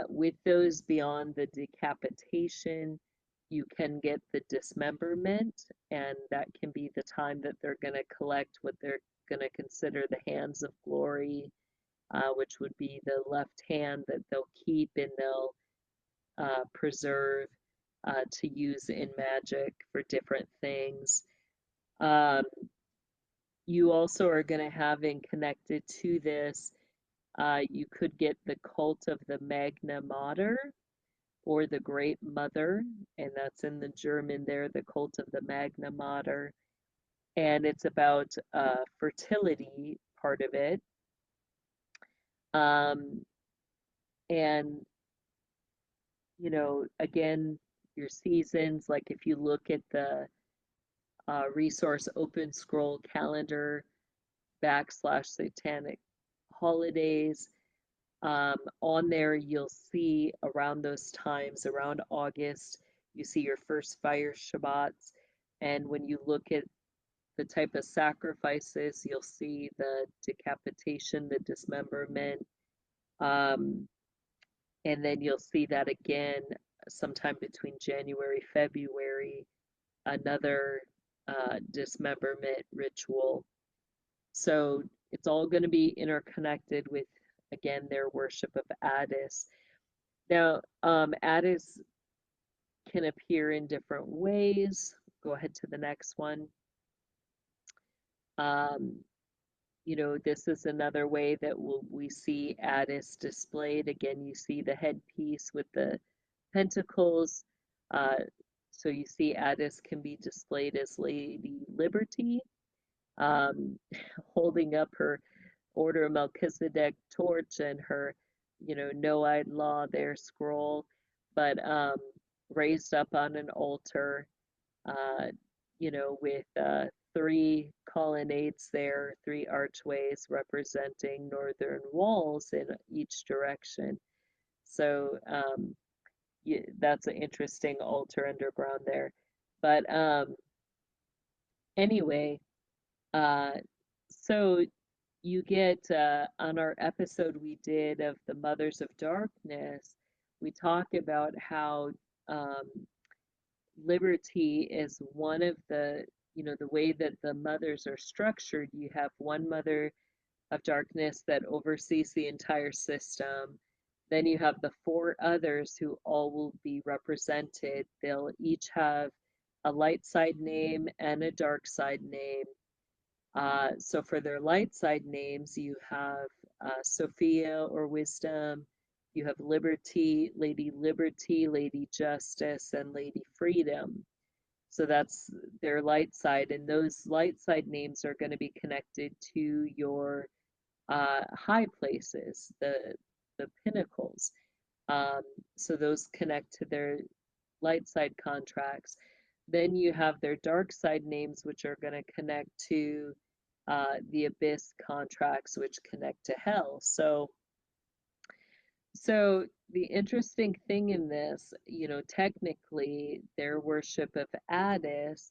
With those beyond the decapitation, you can get the dismemberment, and that can be the time that they're going to collect what they're going to consider the hands of glory, which would be the left hand that they'll keep and they'll preserve to use in magic for different things. You also are going to have in connected to this, you could get the cult of the Magna Mater or the Great Mother, and that's in the German there, the cult of the Magna Mater. And it's about fertility, part of it. And, you know, again, your seasons, like if you look at the resource Open Scroll Calendar / Satanic Holidays, on there you'll see around those times, around August, you see your first fire Shabbats, and when you look at the type of sacrifices, you'll see the decapitation, the dismemberment, and then you'll see that again sometime between January, February, another dismemberment ritual. So it's all going to be interconnected with, again, their worship of Addis. Now, Addis can appear in different ways. Go ahead to the next one. You know, this is another way that we see Addis displayed. Again, you see the headpiece with the pentacles. So you see Addis can be displayed as Lady Liberty. holding up her Order of Melchizedek torch and her, no-eyed law there scroll, but raised up on an altar, uh, with three colonnades there, three archways representing northern walls in each direction. So that's an interesting altar underground there. But anyway, uh, so you get on our episode we did of the Mothers of Darkness, we talk about how um, liberty is one of the way that the mothers are structured. You have one mother of darkness that oversees the entire system. Then you have the four others who all will be represented. They'll each have a light side name and a dark side name. So for their light side names, you have Sophia or Wisdom, you have Liberty, Lady Justice, and Lady Freedom. So that's their light side, and those light side names are going to be connected to your high places, the pinnacles. So those connect to their light side contracts. Then you have their dark side names, which are going to connect to the abyss contracts, which connect to hell. So the interesting thing in this, technically their worship of Addis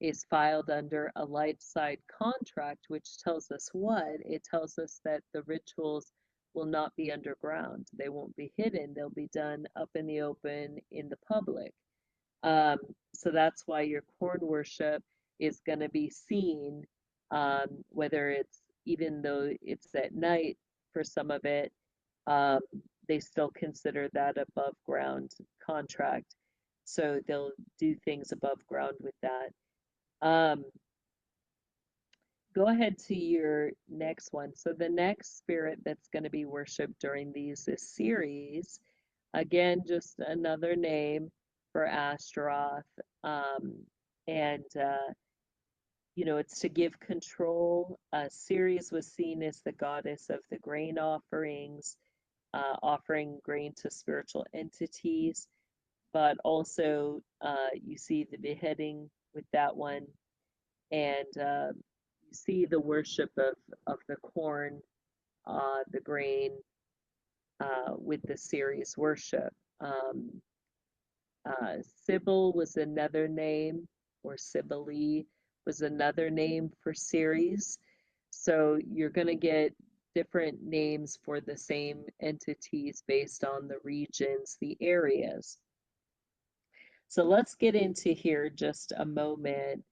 is filed under a light side contract, which tells us what? It tells us that the rituals will not be underground. They won't be hidden. They'll be done up in the open in the public. Um, so that's why your corn worship is going to be seen, whether it's even though it's at night for some of it, um, they still consider that above ground contract. So they'll do things above ground with that. Um, go ahead to your next one. So the next spirit that's going to be worshipped during this series, again, just another name for Astaroth. And it's to give control. Ceres was seen as the goddess of the grain offerings, offering grain to spiritual entities, but also you see the beheading with that one, and you see the worship of the corn, the grain, with the Ceres worship. Sybil was another name, or Cybele was another name for Ceres. So you're going to get different names for the same entities based on the regions, the areas. So let's get into here just a moment,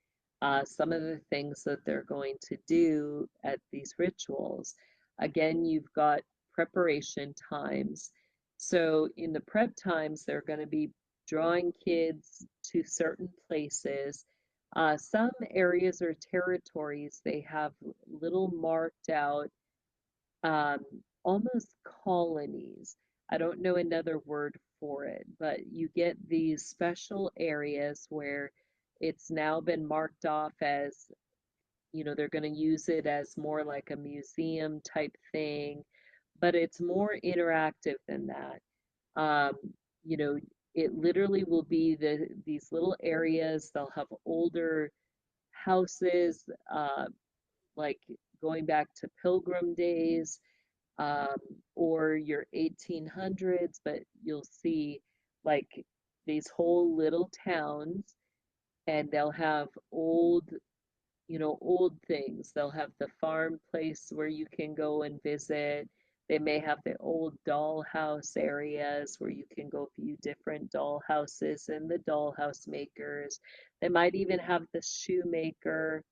some of the things that they're going to do at these rituals. Again, you've got preparation times. So in the prep times, they're going to be drawing kids to certain places. Some areas or territories, they have little marked out, um, almost colonies. I don't know another word for it, but you get these special areas where it's now been marked off as, they're going to use it as more like a museum type thing, but it's more interactive than that. Um, you know, it literally will be these little areas. They'll have older houses, like going back to Pilgrim days, um, or your 1800s, but you'll see like these whole little towns, and they'll have old things. They'll have the farm place where you can go and visit. They may have the old dollhouse areas where you can go view different dollhouses and the dollhouse makers. They might even have the shoemaker.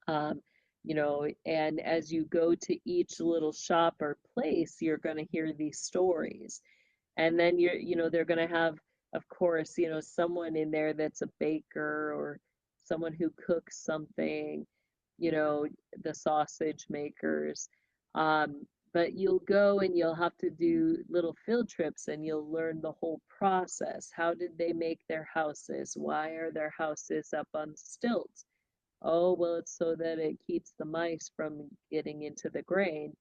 Um, and as you go to each little shop or place, you're going to hear these stories. And then they're going to have, of course, someone in there that's a baker or someone who cooks something, the sausage makers. But you'll go and you'll have to do little field trips and you'll learn the whole process. How did they make their houses? Why are their houses up on stilts? Oh, well, it's so that it keeps the mice from getting into the grain.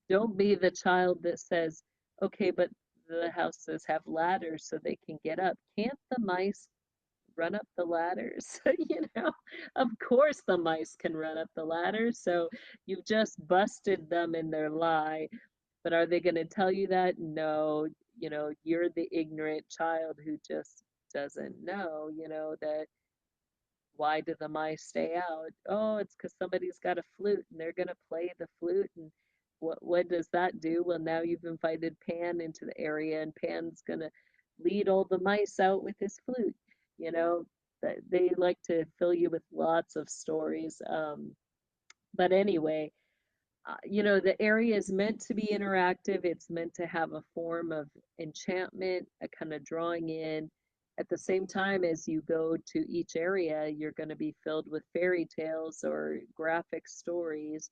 Don't be the child that says, okay, but the houses have ladders so they can get up. Can't the mice run up the ladders? You know, of course the mice can run up the ladders. So you've just busted them in their lie. But are they going to tell you that? No, you know, you're the ignorant child who just doesn't know, you know, that why do the mice stay out? Oh, it's because somebody's got a flute and they're gonna play the flute. And what does that do? Well, now you've invited Pan into the area, and Pan's gonna lead all the mice out with his flute. You know, they like to fill you with lots of stories. But anyway, you know, the area is meant to be interactive. It's meant to have a form of enchantment, a kind of drawing in. At the same time, as you go to each area, you're going to be filled with fairy tales or graphic stories.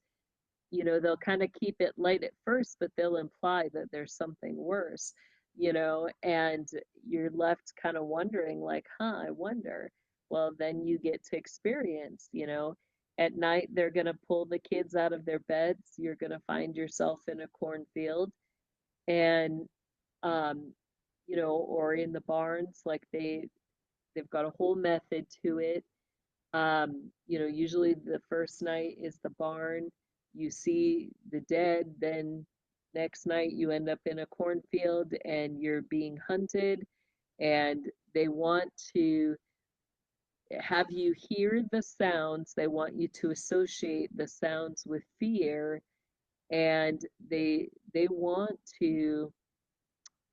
You know, they'll kind of keep it light at first, but they'll imply that there's something worse, you know, and you're left kind of wondering, like, huh, I wonder. Well, then you get to experience, you know, at night they're going to pull the kids out of their beds. You're going to find yourself in a cornfield and, um, you know, or in the barns, like they've got a whole method to it. You know, usually the first night is the barn. You see the dead, then next night you end up in a cornfield and you're being hunted, and they want to have you hear the sounds. They want you to associate the sounds with fear, and they want to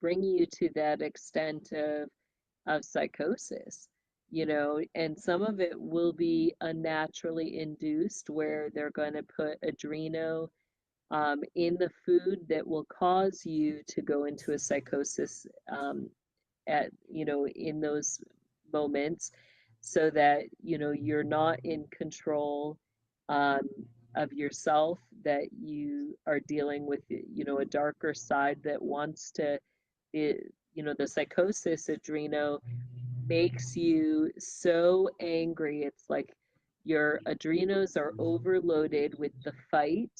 bring you to that extent of psychosis, you know, and some of it will be unnaturally induced where they're going to put adreno in the food that will cause you to go into a psychosis at, you know, in those moments so that, you know, you're not in control um, of yourself, that you are dealing with, you know, a darker side that wants to, it, you know, the psychosis adreno makes you so angry. It's like your adrenos are overloaded with the fight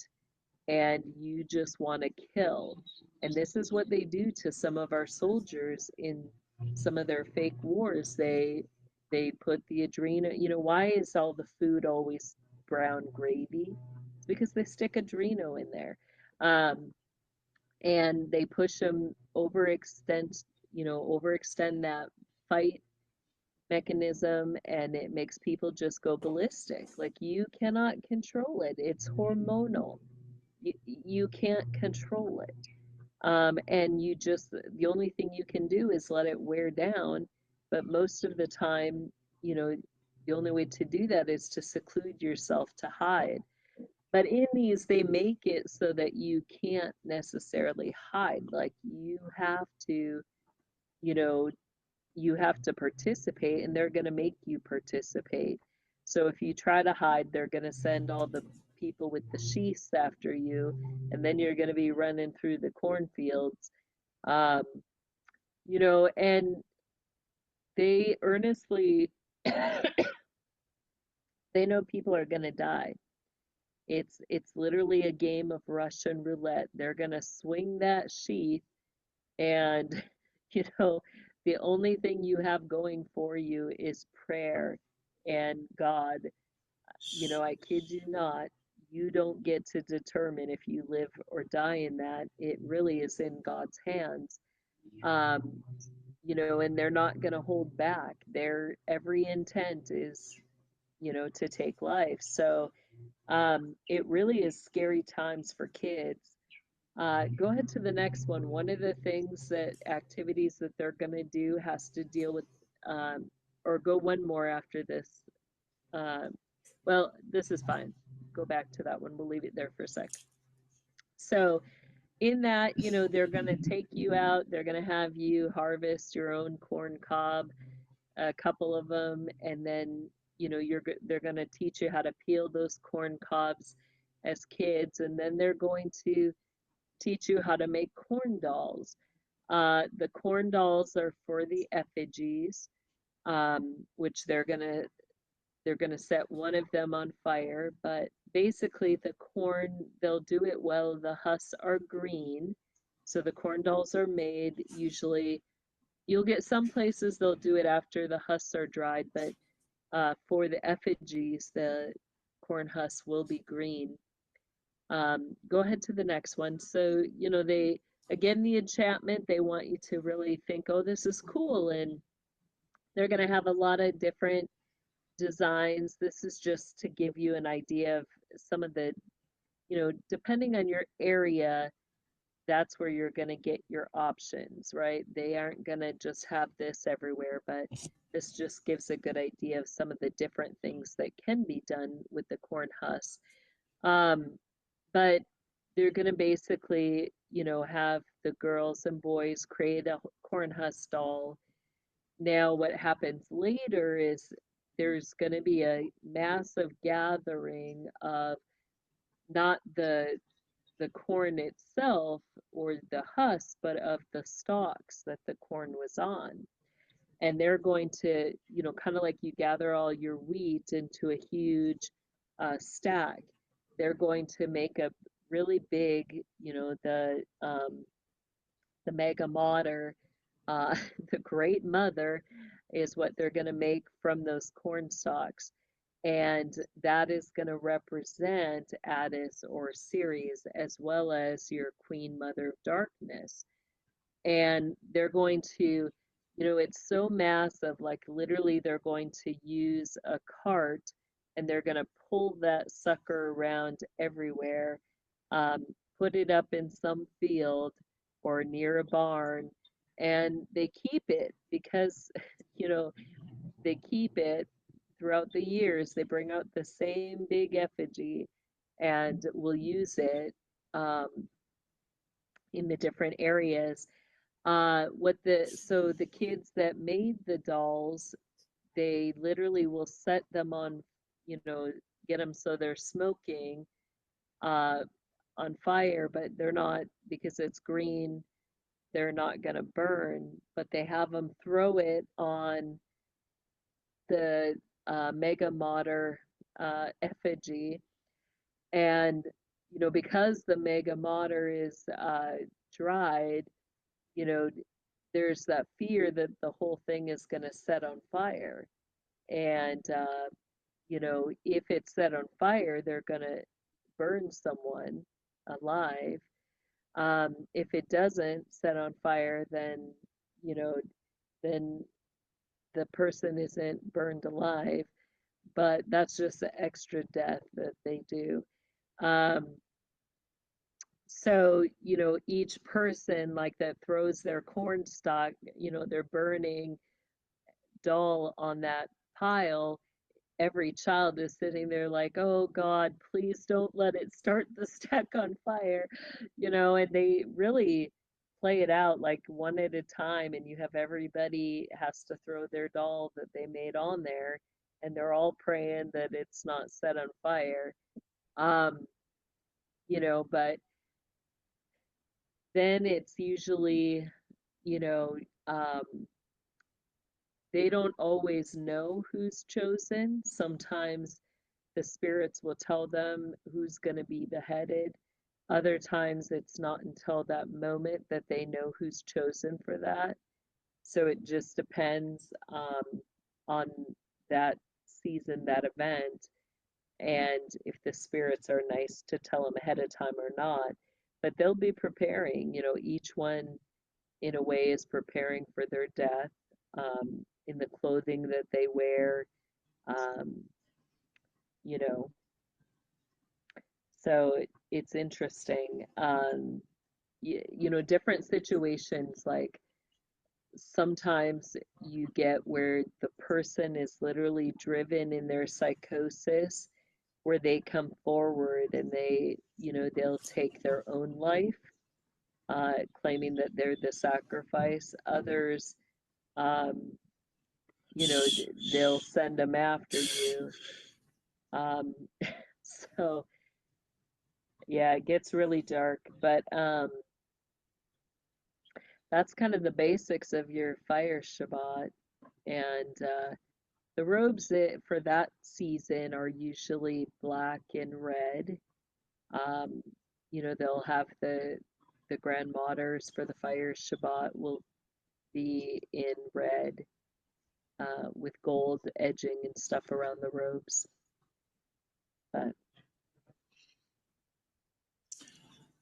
and you just want to kill. And this is what they do to some of our soldiers in some of their fake wars. They put the adreno, you know, why is all the food always brown gravy? It's because they stick adreno in there. Um, and they push them overextend, you know, overextend that fight mechanism, and it makes people just go ballistic. Like you cannot control it. It's hormonal. You can't control it. And you just, the only thing you can do is let it wear down. But most of the time, you know, the only way to do that is to seclude yourself, to hide. But in these, they make it so that you can't necessarily hide. Like you have to, you know, you have to participate and they're going to make you participate. So if you try to hide, they're going to send all the people with the sheaths after you, and then you're going to be running through the cornfields. Um, you know, and they earnestly, they know people are going to die. It's literally a game of Russian roulette. They're going to swing that sheath and, you know, the only thing you have going for you is prayer and God. You know, I kid you not, you don't get to determine if you live or die in that. It really is in God's hands. Um, you know, and they're not going to hold back. Their every intent is, you know, to take life. So it really is scary times for kids. Go ahead to the next one. One of the things that activities that they're going to do has to deal with, um, or go one more after this. Uh, well, this is fine. Go back to that one. We'll leave it there for a sec. So, in that, you know, they're going to take you out. They're going to have you harvest your own corn cob, a couple of them, and then, you know, they're going to teach you how to peel those corn cobs as kids, and then they're going to teach you how to make corn dolls. The corn dolls are for the effigies, which they're going to set one of them on fire, but basically the corn, they'll do it while the husks are green. So the corn dolls are made usually, you'll get some places they'll do it after the husks are dried, but for the effigies, the corn husks will be green. Go ahead to the next one. So, you know, they, again, the enchantment, they want you to really think, oh, this is cool. And they're going to have a lot of different designs. This is just to give you an idea of some of the, you know, depending on your area, that's where you're going to get your options, right? They aren't going to just have this everywhere, but this just gives a good idea of some of the different things that can be done with the corn husk. But they're going to basically, you know, have the girls and boys create a corn husk doll. Now, what happens later is there's going to be a massive gathering of not the corn itself or the husk, but of the stalks that the corn was on. And they're going to, you know, kind of like you gather all your wheat into a huge stack. They're going to make a really big, you know, the mega mater, the great mother, is what they're going to make from those corn stalks. And that is going to represent Addis or Ceres, as well as your Queen Mother of Darkness. And they're going to, you know, it's so massive, like literally they're going to use a cart and they're going to pull that sucker around everywhere, put it up in some field or near a barn, and they keep it because, you know, they keep it throughout the years. They bring out the same big effigy and will use it in the different areas. So the kids that made the dolls, they literally will set them on, you know, get them so they're smoking uh, on fire, but they're not, because it's green, they're not going to burn, but they have them throw it on the mega mater effigy. And, you know, because the mega mater is dried, you know, there's that fear that the whole thing is going to set on fire. And, you know, if it's set on fire, they're going to burn someone alive. If it doesn't set on fire, then, you know, then the person isn't burned alive, but that's just the extra death that they do. So, you know, each person like that throws their corn stalk, you know, they're burning doll on that pile. Every child is sitting there like, oh God, please don't let it start the stack on fire, you know, and they really play it out like one at a time, and you have everybody has to throw their doll that they made on there, and they're all praying that it's not set on fire. Um, you know, but then it's usually, you know, they don't always know who's chosen. Sometimes the spirits will tell them who's going to be beheaded. Other times it's not until that moment that they know who's chosen for that. So it just depends on that season, that event, and if the spirits are nice to tell them ahead of time or not. But they'll be preparing, you know, each one in a way is preparing for their death in the clothing that they wear, um, you know. So it's interesting. You know, different situations, like sometimes you get where the person is literally driven in their psychosis, where they come forward and they, you know, they'll take their own life, claiming that they're the sacrifice. Others, um, you know, they'll send them after you. Um, so yeah, it gets really dark, but that's kind of the basics of your fire Shabbat. And The robes for that season are usually black and red. Um, you know, they'll have the Grand Martyrs for the Fire Shabbat will be in red with gold edging and stuff around the robes. But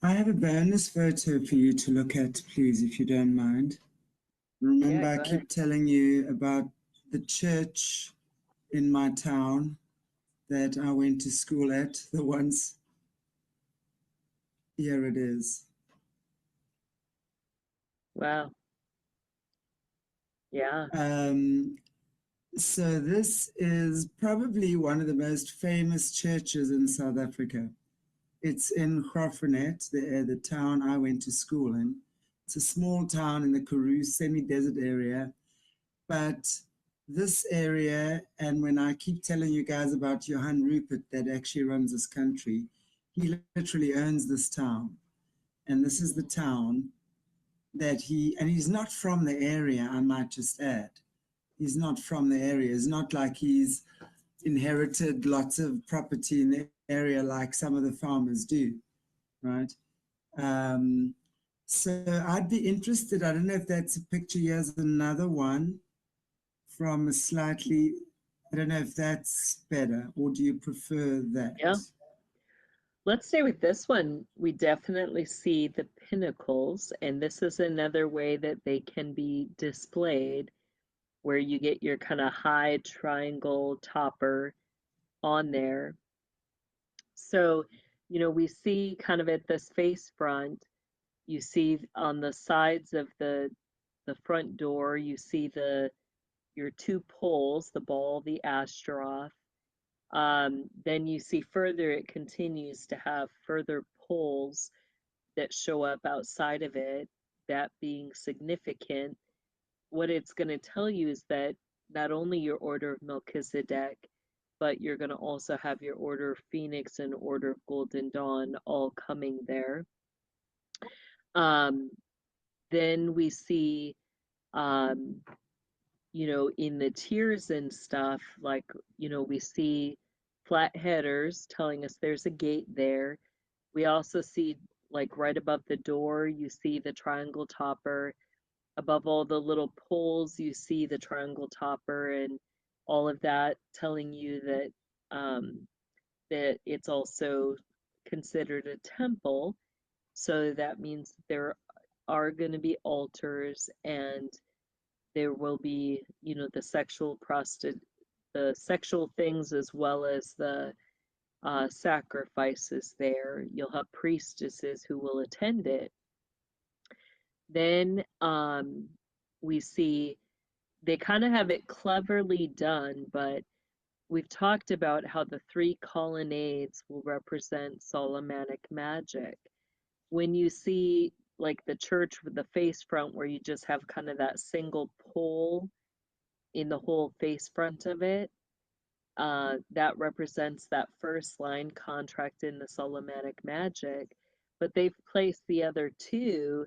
I have a bonus photo for you to look at, please, if you don't mind. Remember, yeah, I go keep ahead. telling you about the church in my town that I went to school at, the ones. Here it is. Wow. Yeah. So this is probably one of the most famous churches in South Africa. It's in Graaff-Reinet, the town I went to school in. It's a small town in the Karoo semi-desert area. But this area, and when I keep telling you guys about Johann Rupert that actually runs this country, he literally owns this town. And this is the town that he's not from the area, I might just add. He's not from the area. It's not like he's inherited lots of property in the area like some of the farmers do, right? So I'd be interested. I don't know if that's a picture. Here's another one from a slightly, I don't know if that's better, or do you prefer that? Yeah. Let's stay with this one. We definitely see the pinnacles, and this is another way that they can be displayed, where you get your kind of high triangle topper on there. So, you know, we see kind of at this face front, you see on the sides of the front door, you see your two poles, the ball, the Ashtaroth. Then you see further, it continues to have further poles that show up outside of it, that being significant. What it's going to tell you is that not only your Order of Melchizedek, but you're going to also have your Order of Phoenix and Order of Golden Dawn all coming there. Then we see, you know, in the tiers and stuff, like, you know, we see flat headers telling us there's a gate there. We also see, like, right above the door, you see the triangle topper. Above all the little poles, you see the triangle topper, and all of that telling you that that it's also considered a temple. So that means there are going to be altars, and there will be, you know, the sexual things as well as the sacrifices there. You'll have priestesses who will attend it. Then we see they kind of have it cleverly done, but we've talked about how the three colonnades will represent Solomonic magic. When you see like the church with the face front where you just have kind of that single pole in the whole face front of it, that represents that first line contract in the Solomonic magic. But they've placed the other two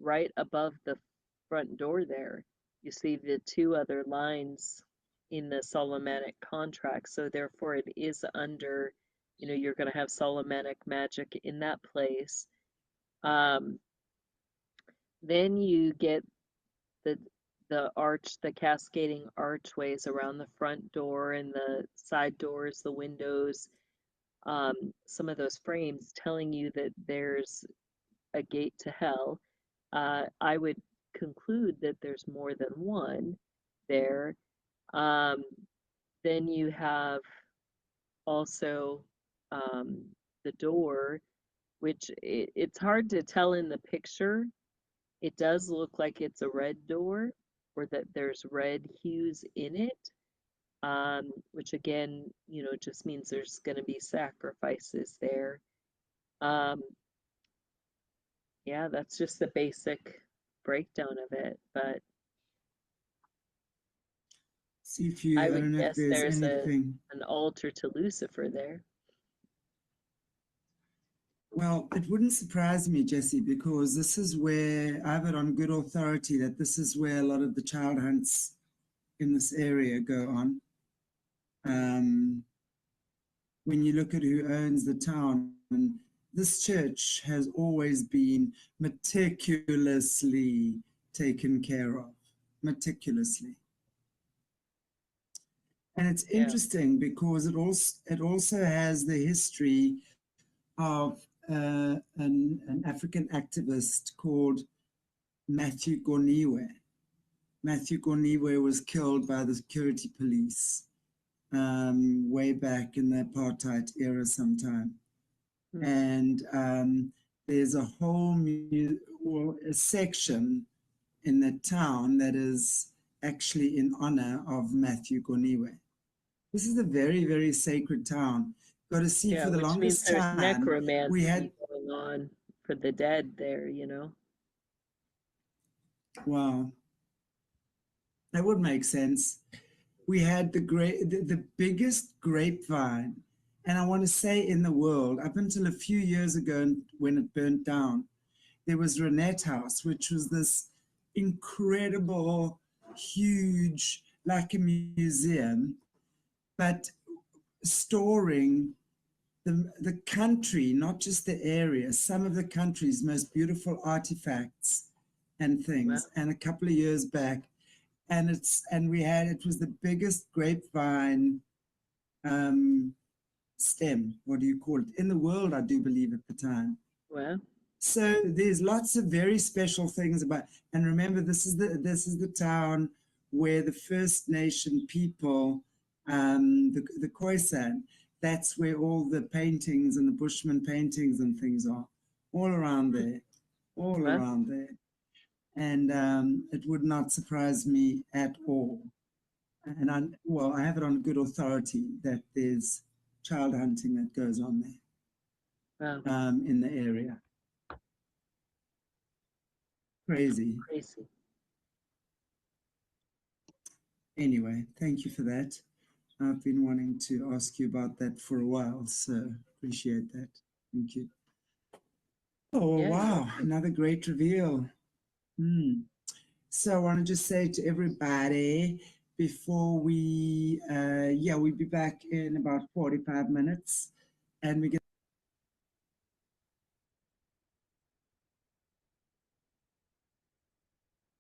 right above the front door there. You see the two other lines in the Solomonic contract. So therefore it is under, you know, you're going to have Solomonic magic in that place. Then you get the arch, the cascading archways around the front door and the side doors, the windows, some of those frames telling you that there's a gate to hell. I would conclude that there's more than one there. Then you have also the door, which it's hard to tell in the picture. It does look like it's a red door, or that there's red hues in it, which again, you know, just means there's going to be sacrifices there. Yeah, that's just the basic breakdown of it, but See if you, I I would don't know if guess there's there's anything. an altar to Lucifer there. Well, it wouldn't surprise me, Jessie, because this is where I have it on good authority that this is where a lot of the child hunts in this area go on. When you look at who owns the town, and this church has always been meticulously taken care of, meticulously. And it's interesting because it also has the history of an African activist called Matthew Goniwe. Matthew Goniwe was killed by the security police way back in the apartheid era sometime. And there's a whole a section in the town that is actually in honor of Matthew Goniwe. This is a very, very sacred town. Got to see, for the longest time, necromancy we had going on for the dead there, you know. Wow, that would make sense. We had the biggest grapevine, and I want to say in the world, up until a few years ago when it burnt down. There was Renette House, which was this incredible, huge, like a museum, but storing the country, not just the area, some of the country's most beautiful artifacts and things. Wow. And a couple of years back, it was the biggest grapevine stem, what do you call it, in the world, I do believe, at the time. Wow. So there's lots of very special things about, and remember, this is the town where the First Nation people, the Khoisan, that's where all the paintings and the Bushman paintings and things are, all around there, around there. And it would not surprise me at all. And I have it on good authority that there's child hunting that goes on there. Wow. In the area. Crazy. Anyway, thank you for that. I've been wanting to ask you about that for a while, so appreciate that. Thank you. Oh, yeah, wow, another great reveal. So I want to just say to everybody before we'll be back in about 45 minutes, and we're going